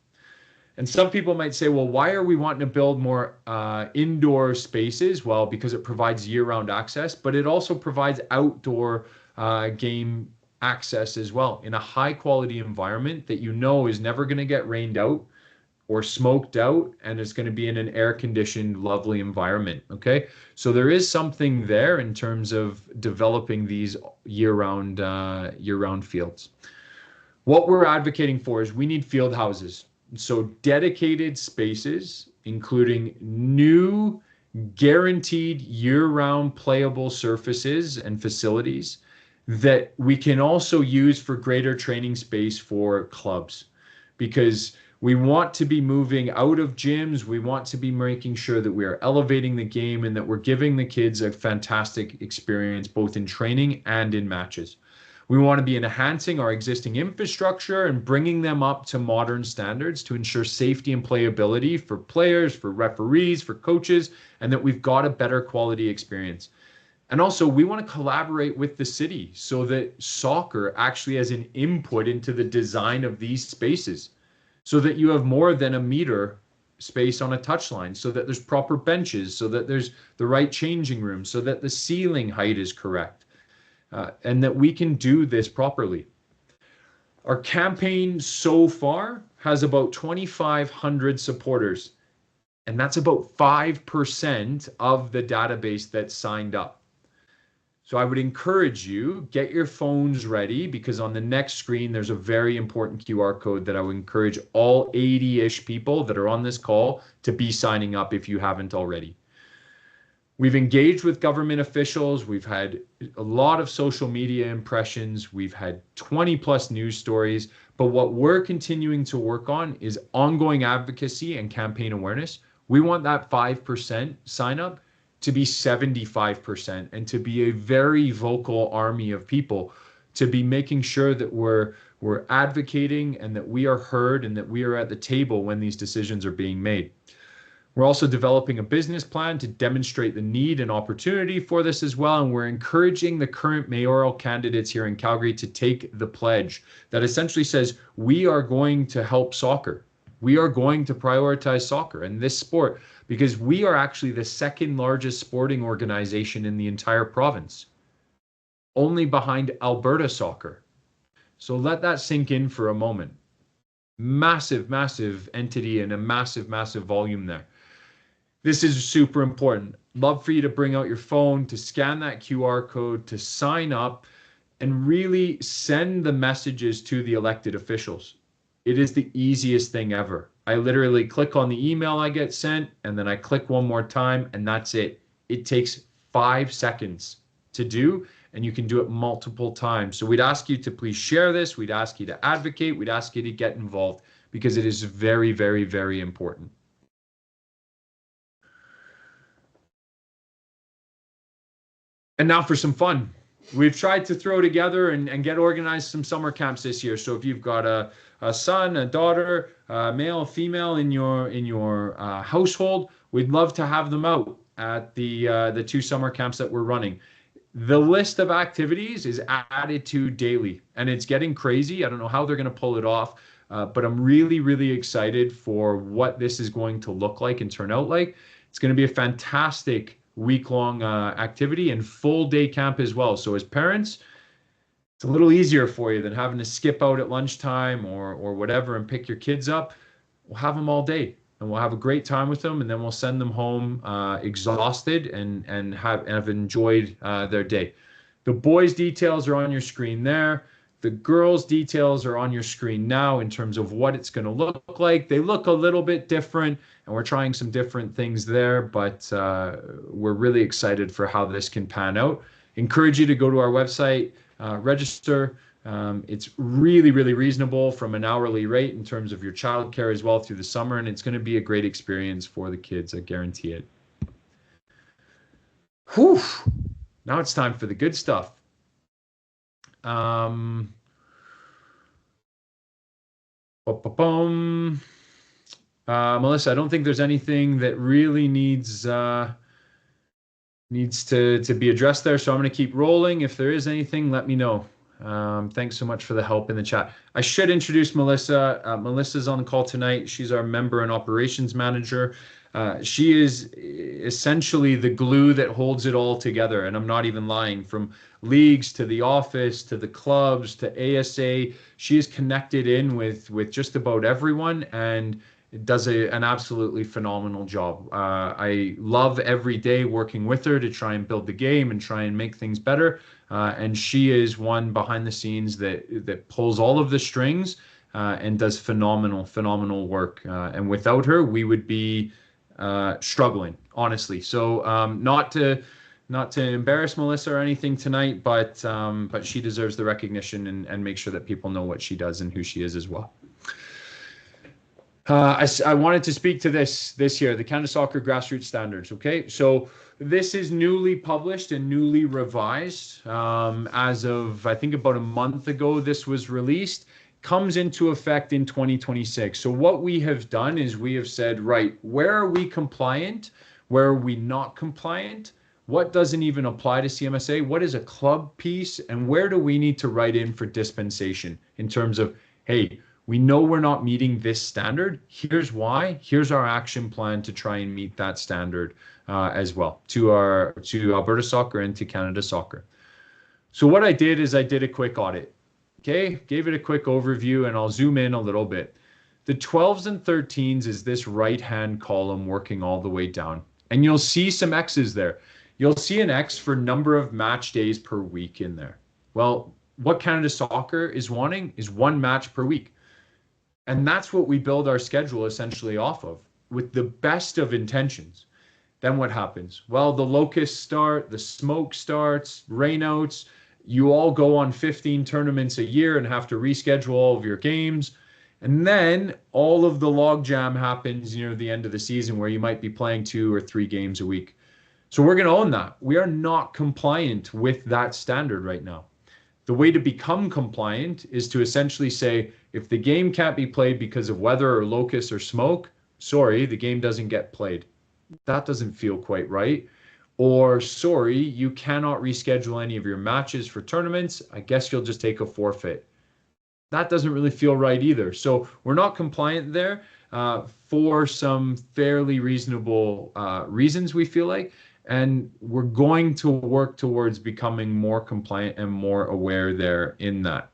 And some people might say, well, why are we wanting to build more indoor spaces? Well, because it provides year-round access, but it also provides outdoor game access as well in a high-quality environment that you know is never going to get rained out or smoked out, and it's going to be in an air-conditioned, lovely environment, okay? So there is something there in terms of developing these year-round fields. What we're advocating for is we need field houses. So dedicated spaces, including new guaranteed year-round playable surfaces and facilities that we can also use for greater training space for clubs, because we want to be moving out of gyms. We want to be making sure that we are elevating the game and that we're giving the kids a fantastic experience, both in training and in matches. We want to be enhancing our existing infrastructure and bringing them up to modern standards to ensure safety and playability for players, for referees, for coaches, and that we've got a better quality experience. And also, we want to collaborate with the city so that soccer actually has an input into the design of these spaces, so that you have more than a meter space on a touchline, so that there's proper benches, so that there's the right changing room, so that the ceiling height is correct. And that we can do this properly. Our campaign so far has about 2,500 supporters, and that's about 5% of the database that's signed up. So I would encourage you, get your phones ready, because on the next screen, there's a very important QR code that I would encourage all 80-ish people that are on this call to be signing up if you haven't already. We've engaged with government officials. We've had a lot of social media impressions. We've had 20 plus news stories. But what we're continuing to work on is ongoing advocacy and campaign awareness. We want that 5% sign up to be 75% and to be a very vocal army of people to be making sure that we're advocating and that we are heard and that we are at the table when these decisions are being made. We're also developing a business plan to demonstrate the need and opportunity for this as well. And we're encouraging the current mayoral candidates here in Calgary to take the pledge that essentially says, we are going to help soccer. We are going to prioritize soccer and this sport because we are actually the second largest sporting organization in the entire province, only behind Alberta Soccer. So let that sink in for a moment. Massive, massive entity and a massive, massive volume there. This is super important. Love for you to bring out your phone, to scan that QR code, to sign up, and really send the messages to the elected officials. It is the easiest thing ever. I literally click on the email I get sent, and then I click one more time, and that's it. It takes 5 seconds to do, and you can do it multiple times. So we'd ask you to please share this. We'd ask you to advocate. We'd ask you to get involved because it is very, very, very important. And now for some fun. We've tried to throw together and get organized some summer camps this year. So if you've got a son, a daughter, male, female in your household, we'd love to have them out at the 2 summer camps that we're running. The list of activities is added to daily, and it's getting crazy. I don't know how they're going to pull it off, but I'm really, really excited for what this is going to look like and turn out like. It's going to be a fantastic week-long activity and full day camp as well. So as parents, it's a little easier for you than having to skip out at lunchtime or whatever and pick your kids up. We'll have them all day and we'll have a great time with them, and then we'll send them home exhausted and have enjoyed their day. The boys' details are on your screen there. The girls' details are on your screen now in terms of what it's going to look like. They look a little bit different, and we're trying some different things there, but we're really excited for how this can pan out. Encourage you to go to our website, register. It's really, really reasonable from an hourly rate in terms of your childcare as well through the summer, and it's going to be a great experience for the kids. I guarantee it. Whew. Now it's time for the good stuff. Melissa, I don't think there's anything that really needs to be addressed there, so I'm going to keep rolling. If there is anything, let me know. Thanks so much for the help in the chat. I should introduce Melissa. Melissa's on the call tonight. She's our member and operations manager. She is essentially the glue that holds it all together, and I'm not even lying. From leagues to the office to the clubs to ASA, she is connected in with just about everyone and does an absolutely phenomenal job. I love every day working with her to try and build the game and try and make things better. And she is one behind the scenes that pulls all of the strings and does phenomenal work. And without her, we would be struggling, honestly. So not to embarrass Melissa or anything tonight, but she deserves the recognition and make sure that people know what she does and who she is as well. I wanted to speak to this year, the Canada Soccer Grassroots Standards. Okay, so this is newly published and newly revised as of, I think, about a month ago. This was released, comes into effect in 2026. So what we have done is we have said, right, where are we compliant? Where are we not compliant? What doesn't even apply to CMSA? What is a club piece? And where do we need to write in for dispensation in terms of, hey, we know we're not meeting this standard. Here's why. Here's our action plan to try and meet that standard as well to Alberta Soccer and to Canada Soccer. So what I did is I did a quick audit. Okay, gave it a quick overview, and I'll zoom in a little bit. The 12s and 13s is this right-hand column working all the way down, and you'll see some X's there. you'll see an X for number of match days per week in there. Well, what Canada Soccer is wanting is one match per week. And that's what we build our schedule essentially off of, with the best of intentions. Then what happens? Well, the locusts start, the smoke starts, rainouts. You all go on 15 tournaments a year and have to reschedule all of your games. And then all of the logjam happens near the end of the season where you might be playing 2 or 3 games a week. So we're going to own that. We are not compliant with that standard right now. The way to become compliant is to essentially say, if the game can't be played because of weather or locusts or smoke, sorry, the game doesn't get played. That doesn't feel quite right. Or, sorry, you cannot reschedule any of your matches for tournaments. I guess you'll just take a forfeit. That doesn't really feel right either. So we're not compliant there for some fairly reasonable reasons, we feel like. And we're going to work towards becoming more compliant and more aware there in that.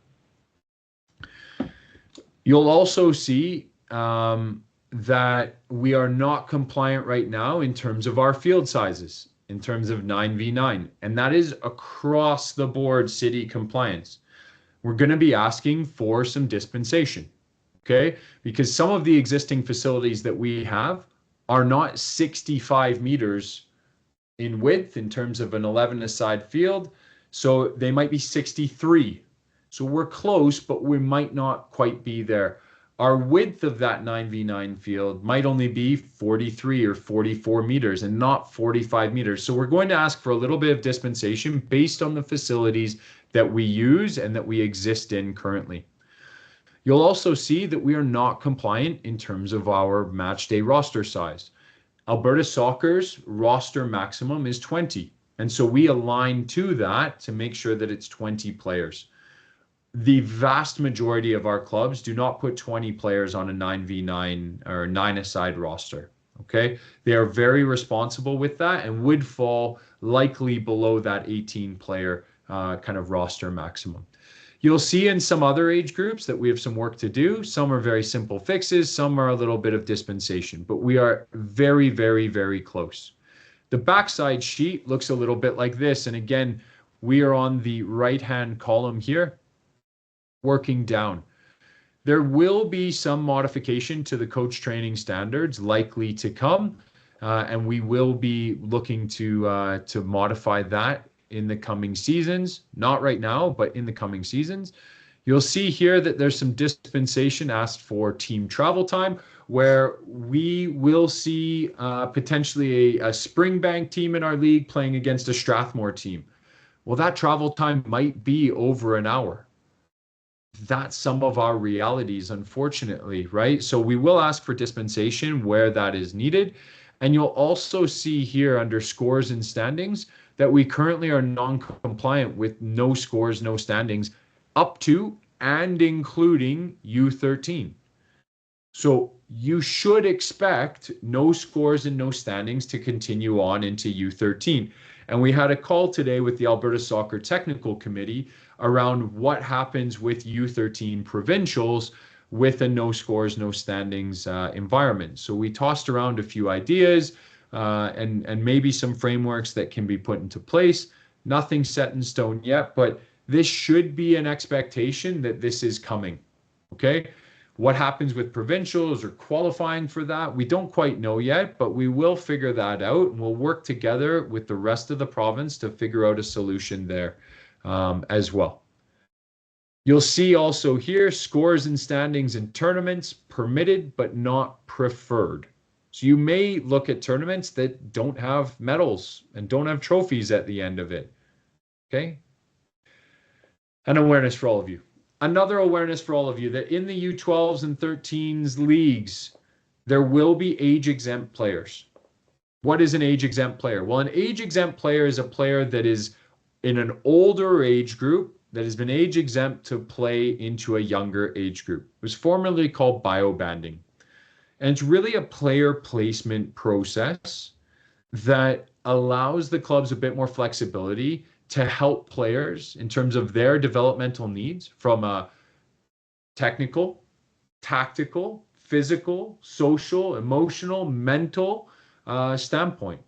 You'll also see that we are not compliant right now in terms of our field sizes, in terms of 9v9. And that is across the board city compliance. We're going to be asking for some dispensation, okay? Because some of the existing facilities that we have are not 65 meters in width in terms of an 11-a-side field. So they might be 63. So we're close, but we might not quite be there. Our width of that 9v9 field might only be 43 or 44 meters and not 45 meters. So we're going to ask for a little bit of dispensation based on the facilities that we use and that we exist in currently. You'll also see that we are not compliant in terms of our match day roster size. Alberta Soccer's roster maximum is 20. And so we align to that to make sure that it's 20 players. The vast majority of our clubs do not put 20 players on a 9v9 or 9-a-side roster. Okay, they are very responsible with that and would fall likely below that 18-player kind of roster maximum. You'll see in some other age groups that we have some work to do. Some are very simple fixes, some are a little bit of dispensation, but we are very, very, very close. The backside sheet looks a little bit like this. And again, we are on the right-hand column here, working down. There will be some modification to the coach training standards likely to come, and we will be looking to modify that in the coming seasons, not right now, but in the coming seasons. You'll see here that there's some dispensation asked for team travel time, where we will see potentially a Springbank team in our league playing against a Strathmore team. Well, that travel time might be over an hour. That's some of our realities, unfortunately, right? So we will ask for dispensation where that is needed. And you'll also see here under scores and standings that we currently are non-compliant with no scores, no standings, up to and including U13. So you should expect no scores and no standings to continue on into U13. And we had a call today with the Alberta Soccer Technical Committee around what happens with U13 provincials with a no scores, no standings environment. So we tossed around a few ideas and maybe some frameworks that can be put into place. Nothing set in stone yet, but this should be an expectation that this is coming, okay? What happens with provincials or qualifying for that, we don't quite know yet, but we will figure that out, and we'll work together with the rest of the province to figure out a solution there as well. You'll see also here scores and standings in tournaments permitted but not preferred. So you may look at tournaments that don't have medals and don't have trophies at the end of it. Okay? An awareness for all of you. Another awareness for all of you that in the U12s and 13s leagues, there will be age-exempt players. What is an age-exempt player? Well, an age-exempt player is a player that is in an older age group that has been age-exempt to play into a younger age group. It was formerly called biobanding. And it's really a player placement process that allows the clubs a bit more flexibility to help players in terms of their developmental needs from a technical, tactical, physical, social, emotional, mental standpoint.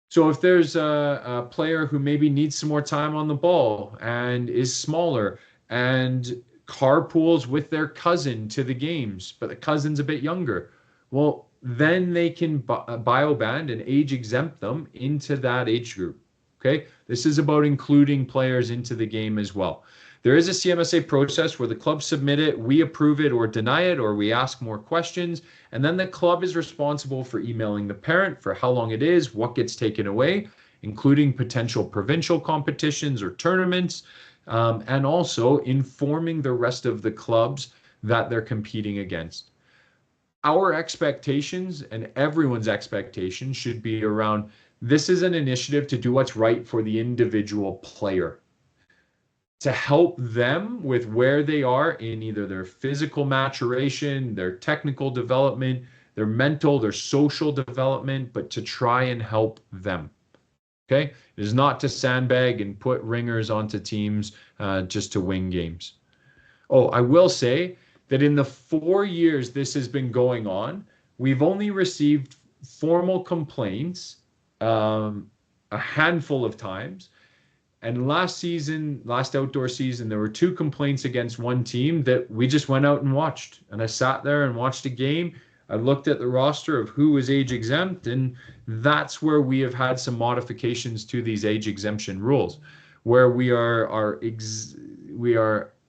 So if there's a player who maybe needs some more time on the ball and is smaller and carpools with their cousin to the games, but the cousin's a bit younger, well, then they can bioband and age exempt them into that age group. Okay. This is about including players into the game as well. There is a CMSA process where the club submit it, we approve it or deny it, or we ask more questions. And then the club is responsible for emailing the parent for how long it is, what gets taken away, including potential provincial competitions or tournaments, and also informing the rest of the clubs that they're competing against. Our expectations and everyone's expectations should be around this is an initiative to do what's right for the individual player, to help them with where they are in either their physical maturation, their technical development, their mental, their social development, but to try and help them. Okay? It is not to sandbag and put ringers onto teams just to win games. Oh, I will say that in the 4 years this has been going on, we've only received formal complaints a handful of times. And last outdoor season, there were 2 complaints against one team that we just went out and watched. And I sat there and watched a game. I looked at the roster of who was age exempt, and that's where we have had some modifications to these age exemption rules, where we are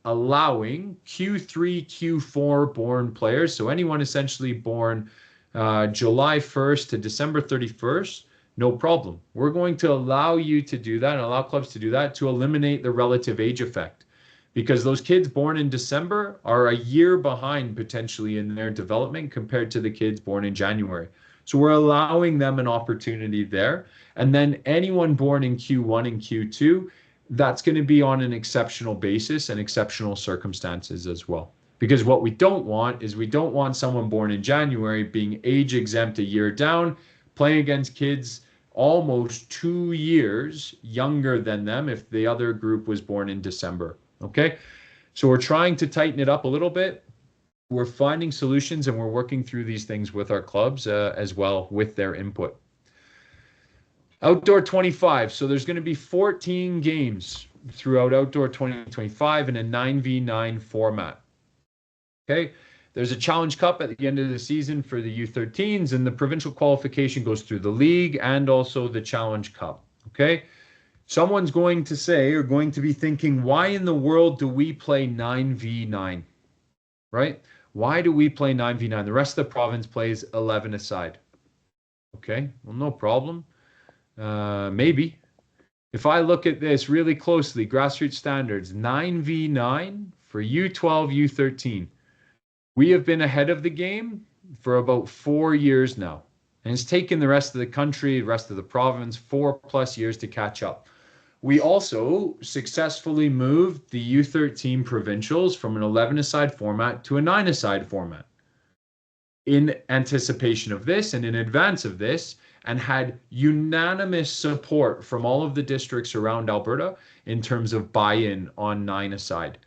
allowing Q3, Q4 born players, so anyone essentially born July 1st to December 31st, no problem. We're going to allow you to do that and allow clubs to do that to eliminate the relative age effect, because those kids born in December are a year behind potentially in their development compared to the kids born in January. So we're allowing them an opportunity there. And then anyone born in Q1 and Q2, that's going to be on an exceptional basis and exceptional circumstances as well. Because what we don't want is we don't want someone born in January being age exempt a year down, playing against kids almost 2 years younger than them if the other group was born in December. Okay. So we're trying to tighten it up a little bit. We're finding solutions and we're working through these things with our clubs as well with their input. Outdoor 25. So there's going to be 14 games throughout Outdoor 2025 in a 9v9 format. Okay. There's a Challenge Cup at the end of the season for the U13s, and the provincial qualification goes through the league and also the Challenge Cup. Okay. Someone's going to say or going to be thinking, why in the world do we play 9v9? Right? Why do we play 9v9? The rest of the province plays 11 aside. Okay. Well, no problem. Maybe. If I look at this really closely, grassroots standards, 9v9 for U12, U13. We have been ahead of the game for about 4 years now. And it's taken the rest of the country, the rest of the province, 4+ years to catch up. We also successfully moved the U13 provincials from an 11-a-side format to a 9-a-side format in anticipation of this and in advance of this, and had unanimous support from all of the districts around Alberta in terms of buy-in on 9-a-side.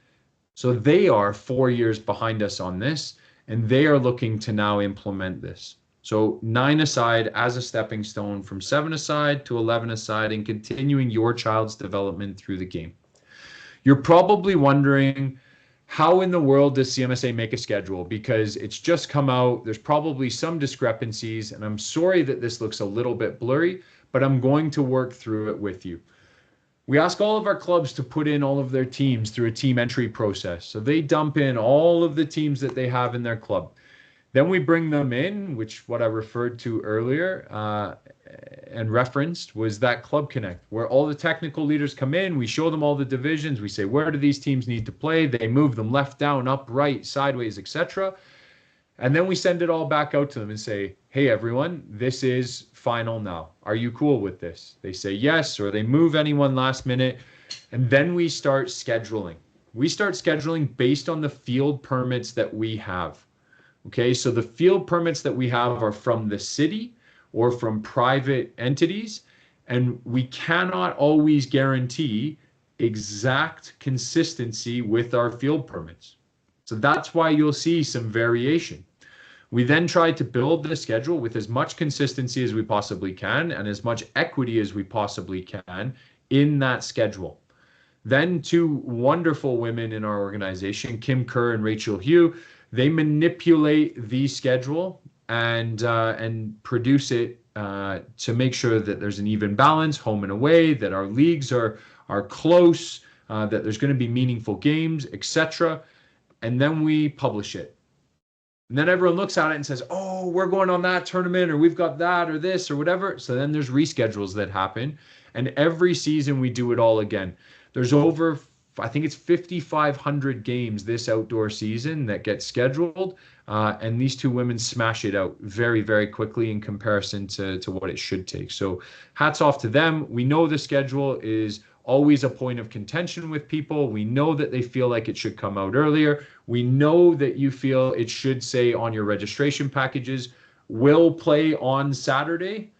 So they are 4 years behind us on this, and they are looking to now implement this. So 9-a-side as a stepping stone from 7-a-side to 11-a-side and continuing your child's development through the game. You're probably wondering, how in the world does CMSA make a schedule? Because it's just come out. There's probably some discrepancies, and I'm sorry that this looks a little bit blurry, but I'm going to work through it with you. We ask all of our clubs to put in all of their teams through a team entry process. So they dump in all of the teams that they have in their club. Then we bring them in, which what I referred to earlier and referenced was that Club Connect, where all the technical leaders come in. We show them all the divisions. We say, where do these teams need to play? They move them left, down, up, right, sideways, etc. And then we send it all back out to them and say, hey, everyone, this is final now. Are you cool with this? They say yes, or they move anyone last minute. And then we start scheduling. We start scheduling based on the field permits that we have. Okay, so the field permits that we have are from the city or from private entities, and we cannot always guarantee exact consistency with our field permits. So that's why you'll see some variation. We then try to build the schedule with as much consistency as we possibly can and as much equity as we possibly can in that schedule. Then two wonderful women in our organization, Kim Kerr and Rachel Hugh, they manipulate the schedule and produce it to make sure that there's an even balance, home and away, that our leagues are close, that there's going to be meaningful games, etc. And then we publish it. And then everyone looks at it and says, oh, we're going on that tournament, or we've got that, or this, or whatever. So then there's reschedules that happen. And every season we do it all again. There's over, I think it's 5,500 games this outdoor season that get scheduled. And these two women smash it out very, very quickly in comparison to what it should take. So hats off to them. We know the schedule is always a point of contention with people. We know that they feel like it should come out earlier. We know that you feel it should say on your registration packages, will play on Saturday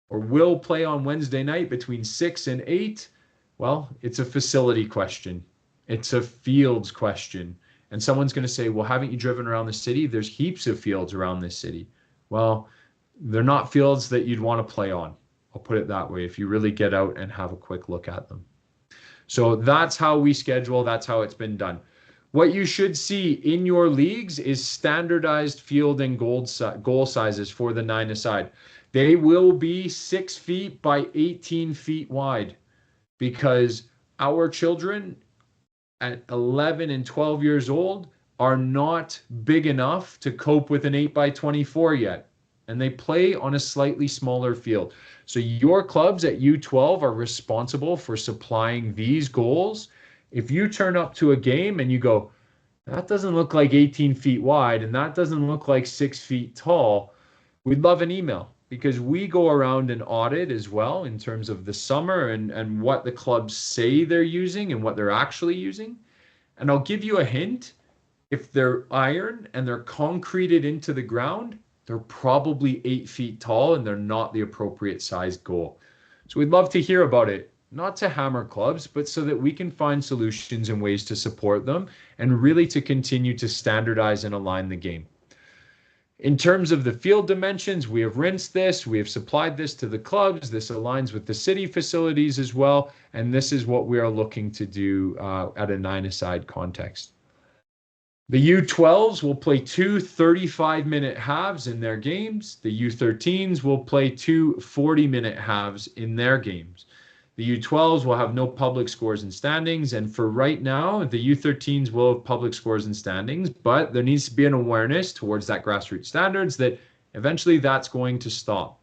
or will play on Wednesday night between 6 and 8. Well, it's a facility question. It's a fields question. And someone's going to say, well, haven't you driven around the city? There's heaps of fields around this city. Well, they're not fields that you'd want to play on. I'll put it that way, if you really get out and have a quick look at them. So that's how we schedule. That's how it's been done. What you should see in your leagues is standardized field and goal sizes for the 9-a-side. They will be 6 feet by 18 feet wide because our children at 11 and 12 years old are not big enough to cope with an 8 by 24 yet. And they play on a slightly smaller field. So your clubs at U12 are responsible for supplying these goals. If you turn up to a game and you go, that doesn't look like 18 feet wide and that doesn't look like 6 feet tall, we'd love an email because we go around and audit as well in terms of the summer and what the clubs say they're using and what they're actually using. And I'll give you a hint. If they're iron and they're concreted into the ground, they're probably 8 feet tall and they're not the appropriate sized goal. So we'd love to hear about it, not to hammer clubs, but so that we can find solutions and ways to support them and really to continue to standardize and align the game. In terms of the field dimensions, we have rinsed this, we have supplied this to the clubs, this aligns with the city facilities as well, and this is what we are looking to do at a 9-a-side context. The U12s will play two 35-minute halves in their games. The U13s will play two 40-minute halves in their games. The U12s will have no public scores and standings, and for right now, the U13s will have public scores and standings, but there needs to be an awareness towards that grassroots standards that eventually that's going to stop.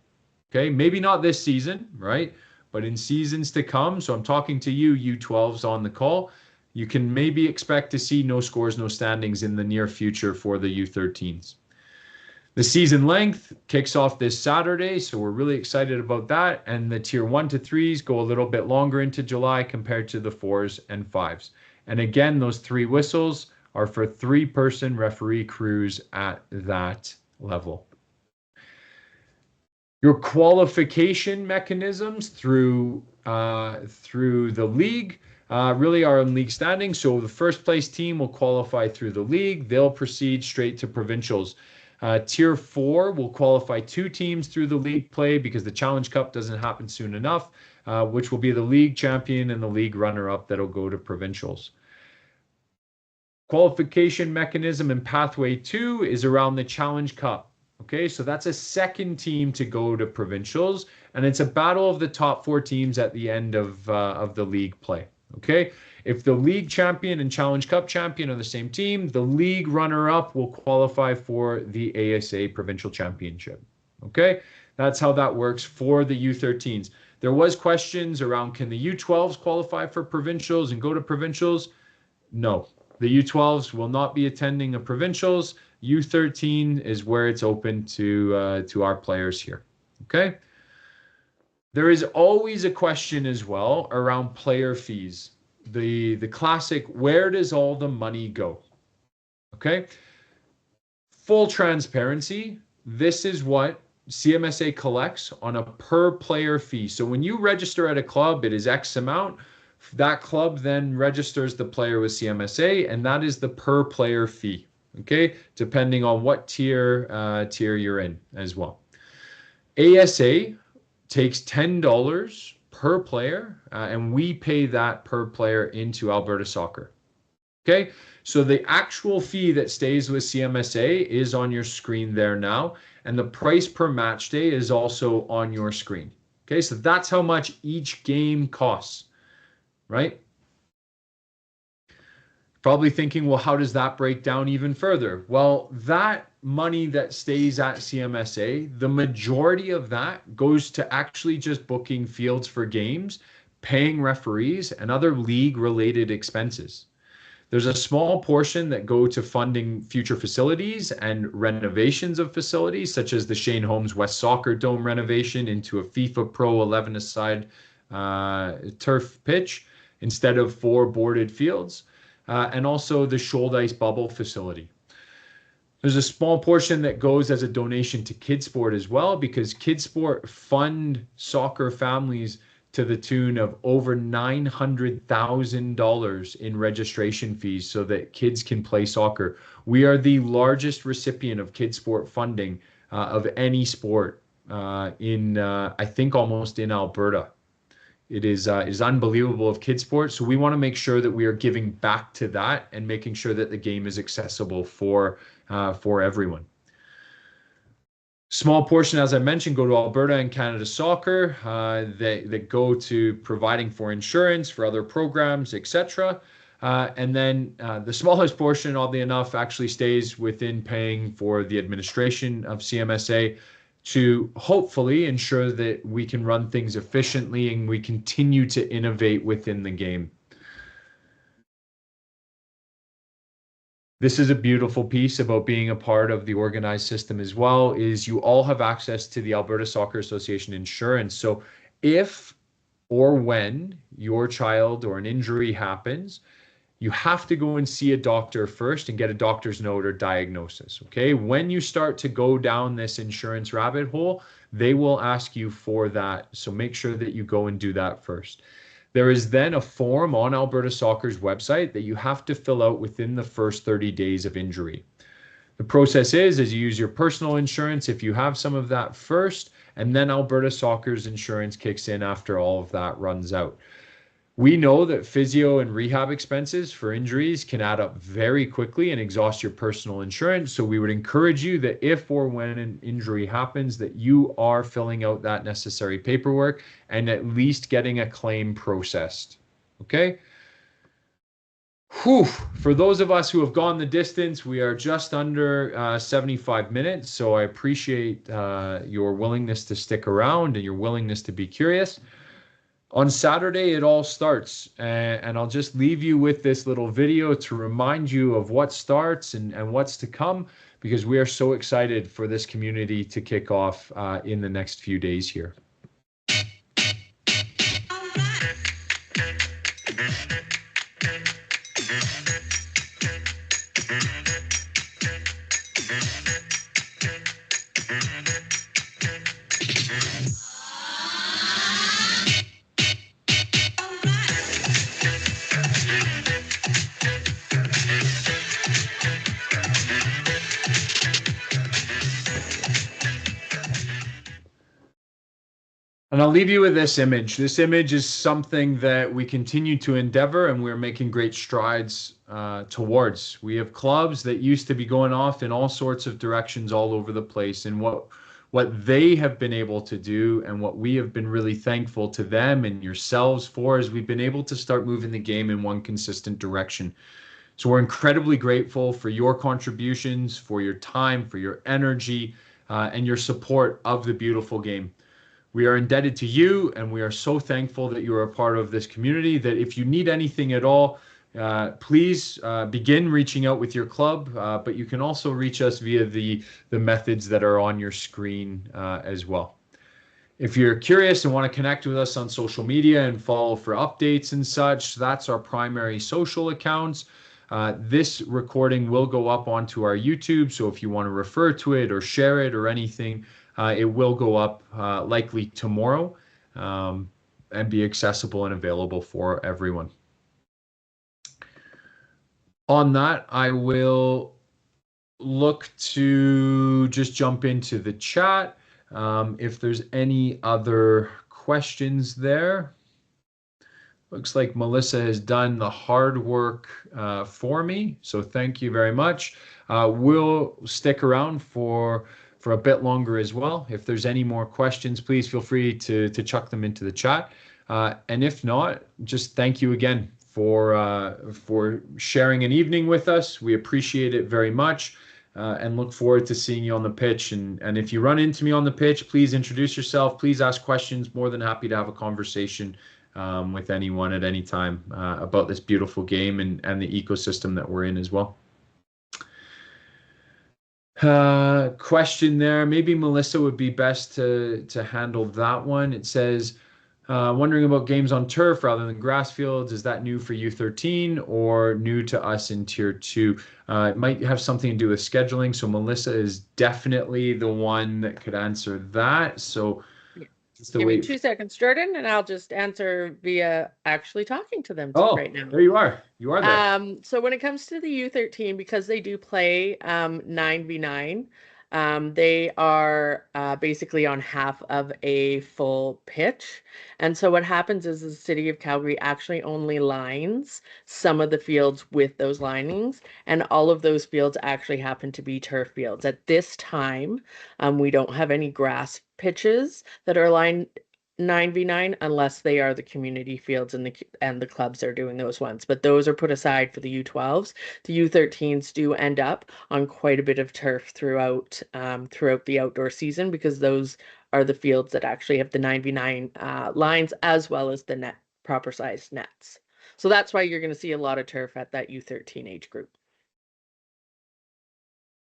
Okay, maybe not this season, right? But in seasons to come, so I'm talking to you, U12s on the call, you can maybe expect to see no scores, no standings in the near future for the U13s. The season length kicks off this Saturday, so we're really excited about that. And the tier 1 to 3s go a little bit longer into July compared to the 4s and 5s. And again, those 3 whistles are for 3-person referee crews at that level. Your qualification mechanisms through the league really are in league standing. So the first place team will qualify through the league. They'll proceed straight to provincials. Tier 4 will qualify 2 teams through the league play because the Challenge Cup doesn't happen soon enough, which will be the league champion and the league runner-up that'll go to provincials. Qualification mechanism in pathway 2 is around the Challenge Cup. Okay, so that's a second team to go to provincials, and it's a battle of the top 4 teams at the end of the league play. Okay, if the league champion and Challenge Cup champion are the same team, the league runner-up will qualify for the ASA Provincial Championship. Okay, that's how that works for the U13s. There was questions around, can the U12s qualify for provincials and go to provincials? No, the U12s will not be attending a provincials. U13 is where it's open to our players here. Okay. There is always a question as well around player fees. The classic, where does all the money go? Okay. Full transparency, this is what CMSA collects on a per player fee. So when you register at a club, it is X amount. That club then registers the player with CMSA, and that is the per player fee. okay, depending on what tier you're in as well. ASA takes $10 per player, and we pay that per player into Alberta Soccer. Okay, so the actual fee that stays with CMSA is on your screen there now, and the price per match day is also on your screen. Okay, so that's how much each game costs, right? Probably thinking, well, how does that break down even further? Well, that money that stays at CMSA, the majority of that goes to actually just booking fields for games, paying referees, and other league-related expenses. There's a small portion that go to funding future facilities and renovations of facilities, such as the Shane Holmes West Soccer Dome renovation into a FIFA Pro 11-a-side turf pitch instead of 4 boarded fields, and also the Shouldice Bubble facility. There's a small portion that goes as a donation to Kidsport as well, because Kidsport fund soccer families to the tune of over $900,000 in registration fees so that kids can play soccer. We are the largest recipient of Kidsport funding of any sport I think almost in Alberta. It is unbelievable of Kidsport. So we want to make sure that we are giving back to that and making sure that the game is accessible for everyone. Small portion, as I mentioned, go to Alberta and Canada Soccer. That go to providing for insurance, for other programs, etc. And then the smallest portion, oddly enough, actually stays within paying for the administration of CMSA to hopefully ensure that we can run things efficiently and we continue to innovate within the game. This is a beautiful piece about being a part of the organized system as well, is you all have access to the Alberta Soccer Association insurance. So if or when your child or an injury happens, you have to go and see a doctor first and get a doctor's note or diagnosis, okay? When you start to go down this insurance rabbit hole, they will ask you for that. So make sure that you go and do that first. There is then a form on Alberta Soccer's website that you have to fill out within the first 30 days of injury. The process is you use your personal insurance if you have some of that first, and then Alberta Soccer's insurance kicks in after all of that runs out. We know that physio and rehab expenses for injuries can add up very quickly and exhaust your personal insurance. So we would encourage you that if or when an injury happens, that you are filling out that necessary paperwork and at least getting a claim processed. Okay? Whew. For those of us who have gone the distance, we are just under 75 minutes. So I appreciate your willingness to stick around and your willingness to be curious. On Saturday, it all starts, and I'll just leave you with this little video to remind you of what starts and what's to come, because we are so excited for this community to kick off in the next few days here. And I'll leave you with this image. This image is something that we continue to endeavor and we're making great strides towards. We have clubs that used to be going off in all sorts of directions all over the place. And what they have been able to do and what we have been really thankful to them and yourselves for is we've been able to start moving the game in one consistent direction. So we're incredibly grateful for your contributions, for your time, for your energy, and your support of the beautiful game. We are indebted to you, and we are so thankful that you are a part of this community, that if you need anything at all, please begin reaching out with your club, but you can also reach us via the methods that are on your screen as well. If you're curious and want to connect with us on social media and follow for updates and such, that's our primary social accounts. This recording will go up onto our YouTube, so if you want to refer to it or share it or anything, it will go up likely tomorrow and be accessible and available for everyone. On that, I will look to just jump into the chat. If there's any other questions there. Looks like Melissa has done the hard work for me, so thank you very much. We'll stick around for a bit longer as well. If there's any more questions, please feel free to chuck them into the chat. And if not, just thank you again for sharing an evening with us. We appreciate it very much. And look forward to seeing you on the pitch. And if you run into me on the pitch, please introduce yourself. Please ask questions. More than happy to have a conversation with anyone at any time about this beautiful game and the ecosystem that we're in as well. Question there. Maybe Melissa would be best to handle that one. It says, wondering about games on turf rather than grass fields. Is that new for U13 or new to us in Tier 2? It might have something to do with scheduling. So Melissa is definitely the one that could answer that. So just give me 2 seconds, Jordan, and I'll just answer via actually talking to them right now. There you are. You are there. So when it comes to the U13, because they do play 9v9, they are basically on half of a full pitch. And so what happens is the city of Calgary actually only lines some of the fields with those linings, and all of those fields actually happen to be turf fields. At this time, we don't have any grass pitches that are lined 9v9 unless they are the community fields and the clubs are doing those ones, but those are put aside for the U12s. The U13s do end up on quite a bit of turf throughout the outdoor season, because those are the fields that actually have the 9v9 lines as well as the proper sized nets. So that's why you're going to see a lot of turf at that U13 age group.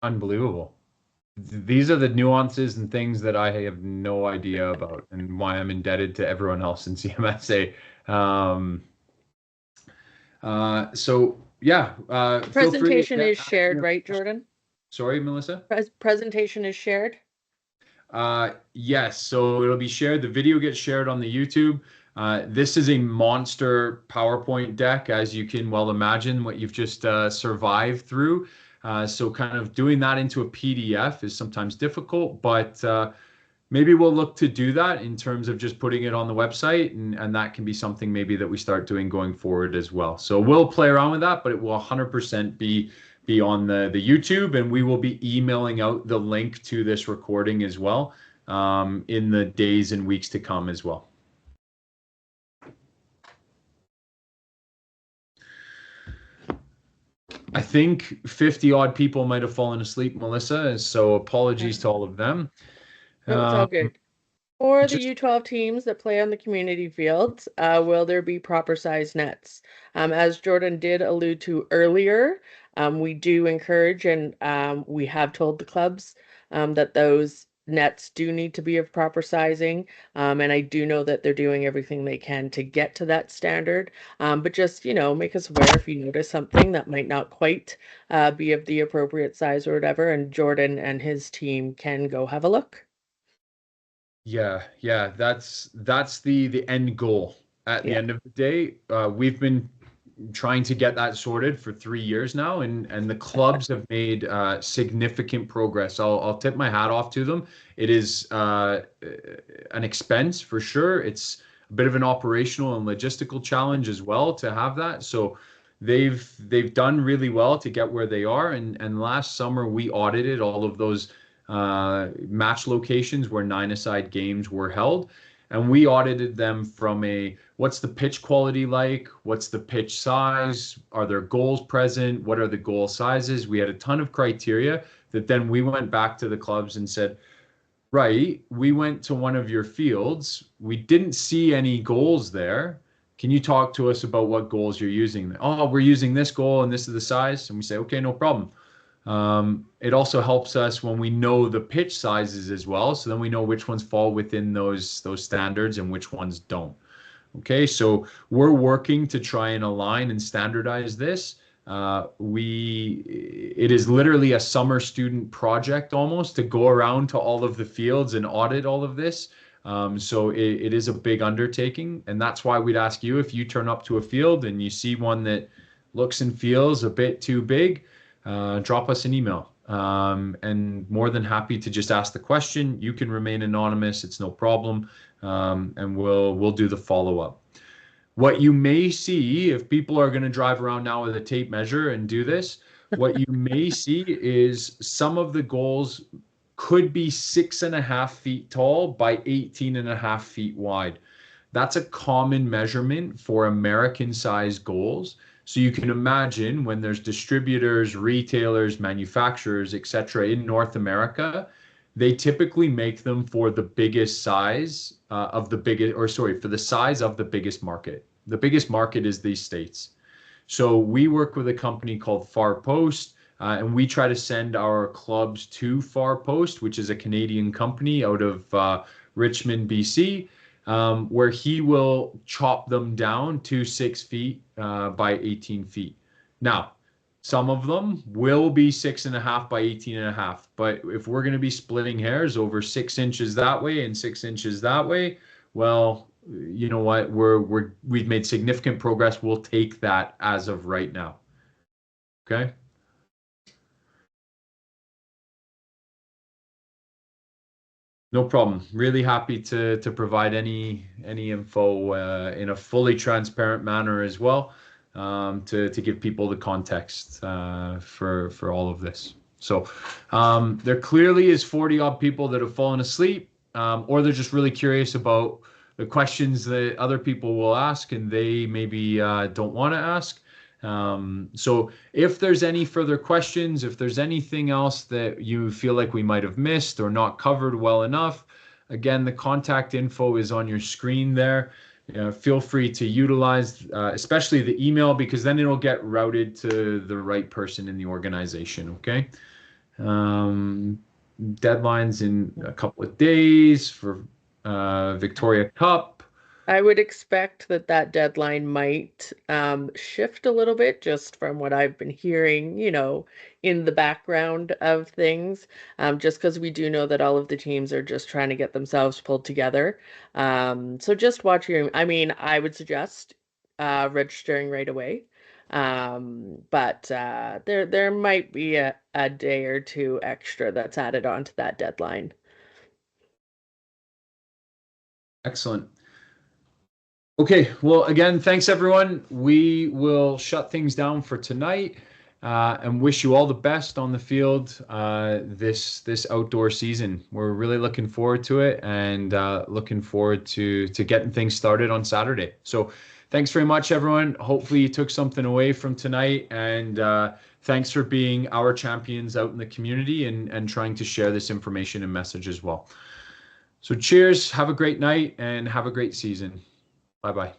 Unbelievable. These are the nuances and things that I have no idea about, and why I'm indebted to everyone else in CMSA. So yeah, presentation is shared, right, Jordan? Sorry, Melissa? Presentation is shared? Yes, so it'll be shared. The video gets shared on the YouTube. This is a monster PowerPoint deck, as you can well imagine, what you've just survived through. So kind of doing that into a PDF is sometimes difficult, but maybe we'll look to do that in terms of just putting it on the website, and that can be something maybe that we start doing going forward as well. So we'll play around with that, but it will 100% be on the YouTube, and we will be emailing out the link to this recording as well in the days and weeks to come as well. I think 50 odd people might have fallen asleep, Melissa, so apologies to all of them. No, it's all good. For the U12 teams that play on the community fields, will there be proper size nets? As Jordan did allude to earlier, we do encourage, and we have told the clubs that those nets do need to be of proper sizing, and I do know that they're doing everything they can to get to that standard, but just, make us aware if you notice something that might not quite be of the appropriate size or whatever, and Jordan and his team can go have a look. Yeah, that's the end goal. At the end of the day, we've been trying to get that sorted for 3 years now, and the clubs have made significant progress. I'll tip my hat off to them. It is an expense for sure. It's a bit of an operational and logistical challenge as well to have that. So they've done really well to get where they are. And last summer we audited all of those match locations where 9-a-side games were held. And we audited them from what's the pitch quality like? What's the pitch size? Are there goals present? What are the goal sizes? We had a ton of criteria that then we went back to the clubs and said, right, we went to one of your fields. We didn't see any goals there. Can you talk to us about what goals you're using? Oh, we're using this goal and this is the size. And we say, okay, no problem. It also helps us when we know the pitch sizes as well, so then we know which ones fall within those standards and which ones don't. Okay, so we're working to try and align and standardize this. It is literally a summer student project almost to go around to all of the fields and audit all of this. So it is a big undertaking, and that's why we'd ask you, if you turn up to a field and you see one that looks and feels a bit too big, drop us an email. and more than happy to just ask the question. You can remain anonymous, it's no problem, and we'll do the follow-up. What you may see, if people are going to drive around now with a tape measure and do this, what you may see is some of the goals could be 6.5 feet tall by 18.5 feet wide. That's a common measurement for American-sized goals. So you can imagine when there's distributors, retailers, manufacturers, etc. in North America, they typically make them for the biggest size of the biggest, or sorry, for the size of the biggest market. The biggest market is these states. So we work with a company called Far Post, and we try to send our clubs to Far Post, which is a Canadian company out of Richmond, BC, where he will chop them down to 6 feet by 18 feet. Now, some of them will be 6.5 by 18.5, but if we're going to be splitting hairs over 6 inches that way and 6 inches that way, well, you know what? We've made significant progress. We'll take that as of right now. Okay. No problem. Really happy to provide any info in a fully transparent manner as well, to give people the context for all of this. So there clearly is 40 odd people that have fallen asleep, or they're just really curious about the questions that other people will ask and they maybe don't want to ask. So if there's any further questions, if there's anything else that you feel like we might have missed or not covered well enough, again, the contact info is on your screen there. Feel free to utilize, especially the email, because then it'll get routed to the right person in the organization. Okay. Deadlines in a couple of days for Victoria Cup. I would expect that deadline might shift a little bit just from what I've been hearing, in the background of things, just because we do know that all of the teams are just trying to get themselves pulled together. So just watch I mean, I would suggest registering right away. But there might be a day or two extra that's added onto that deadline. Excellent. Okay, well, again, thanks everyone. We will shut things down for tonight, and wish you all the best on the field this outdoor season. We're really looking forward to it, and looking forward to getting things started on Saturday. So thanks very much, everyone. Hopefully you took something away from tonight, and thanks for being our champions out in the community and trying to share this information and message as well. So cheers, have a great night, and have a great season. Bye-bye.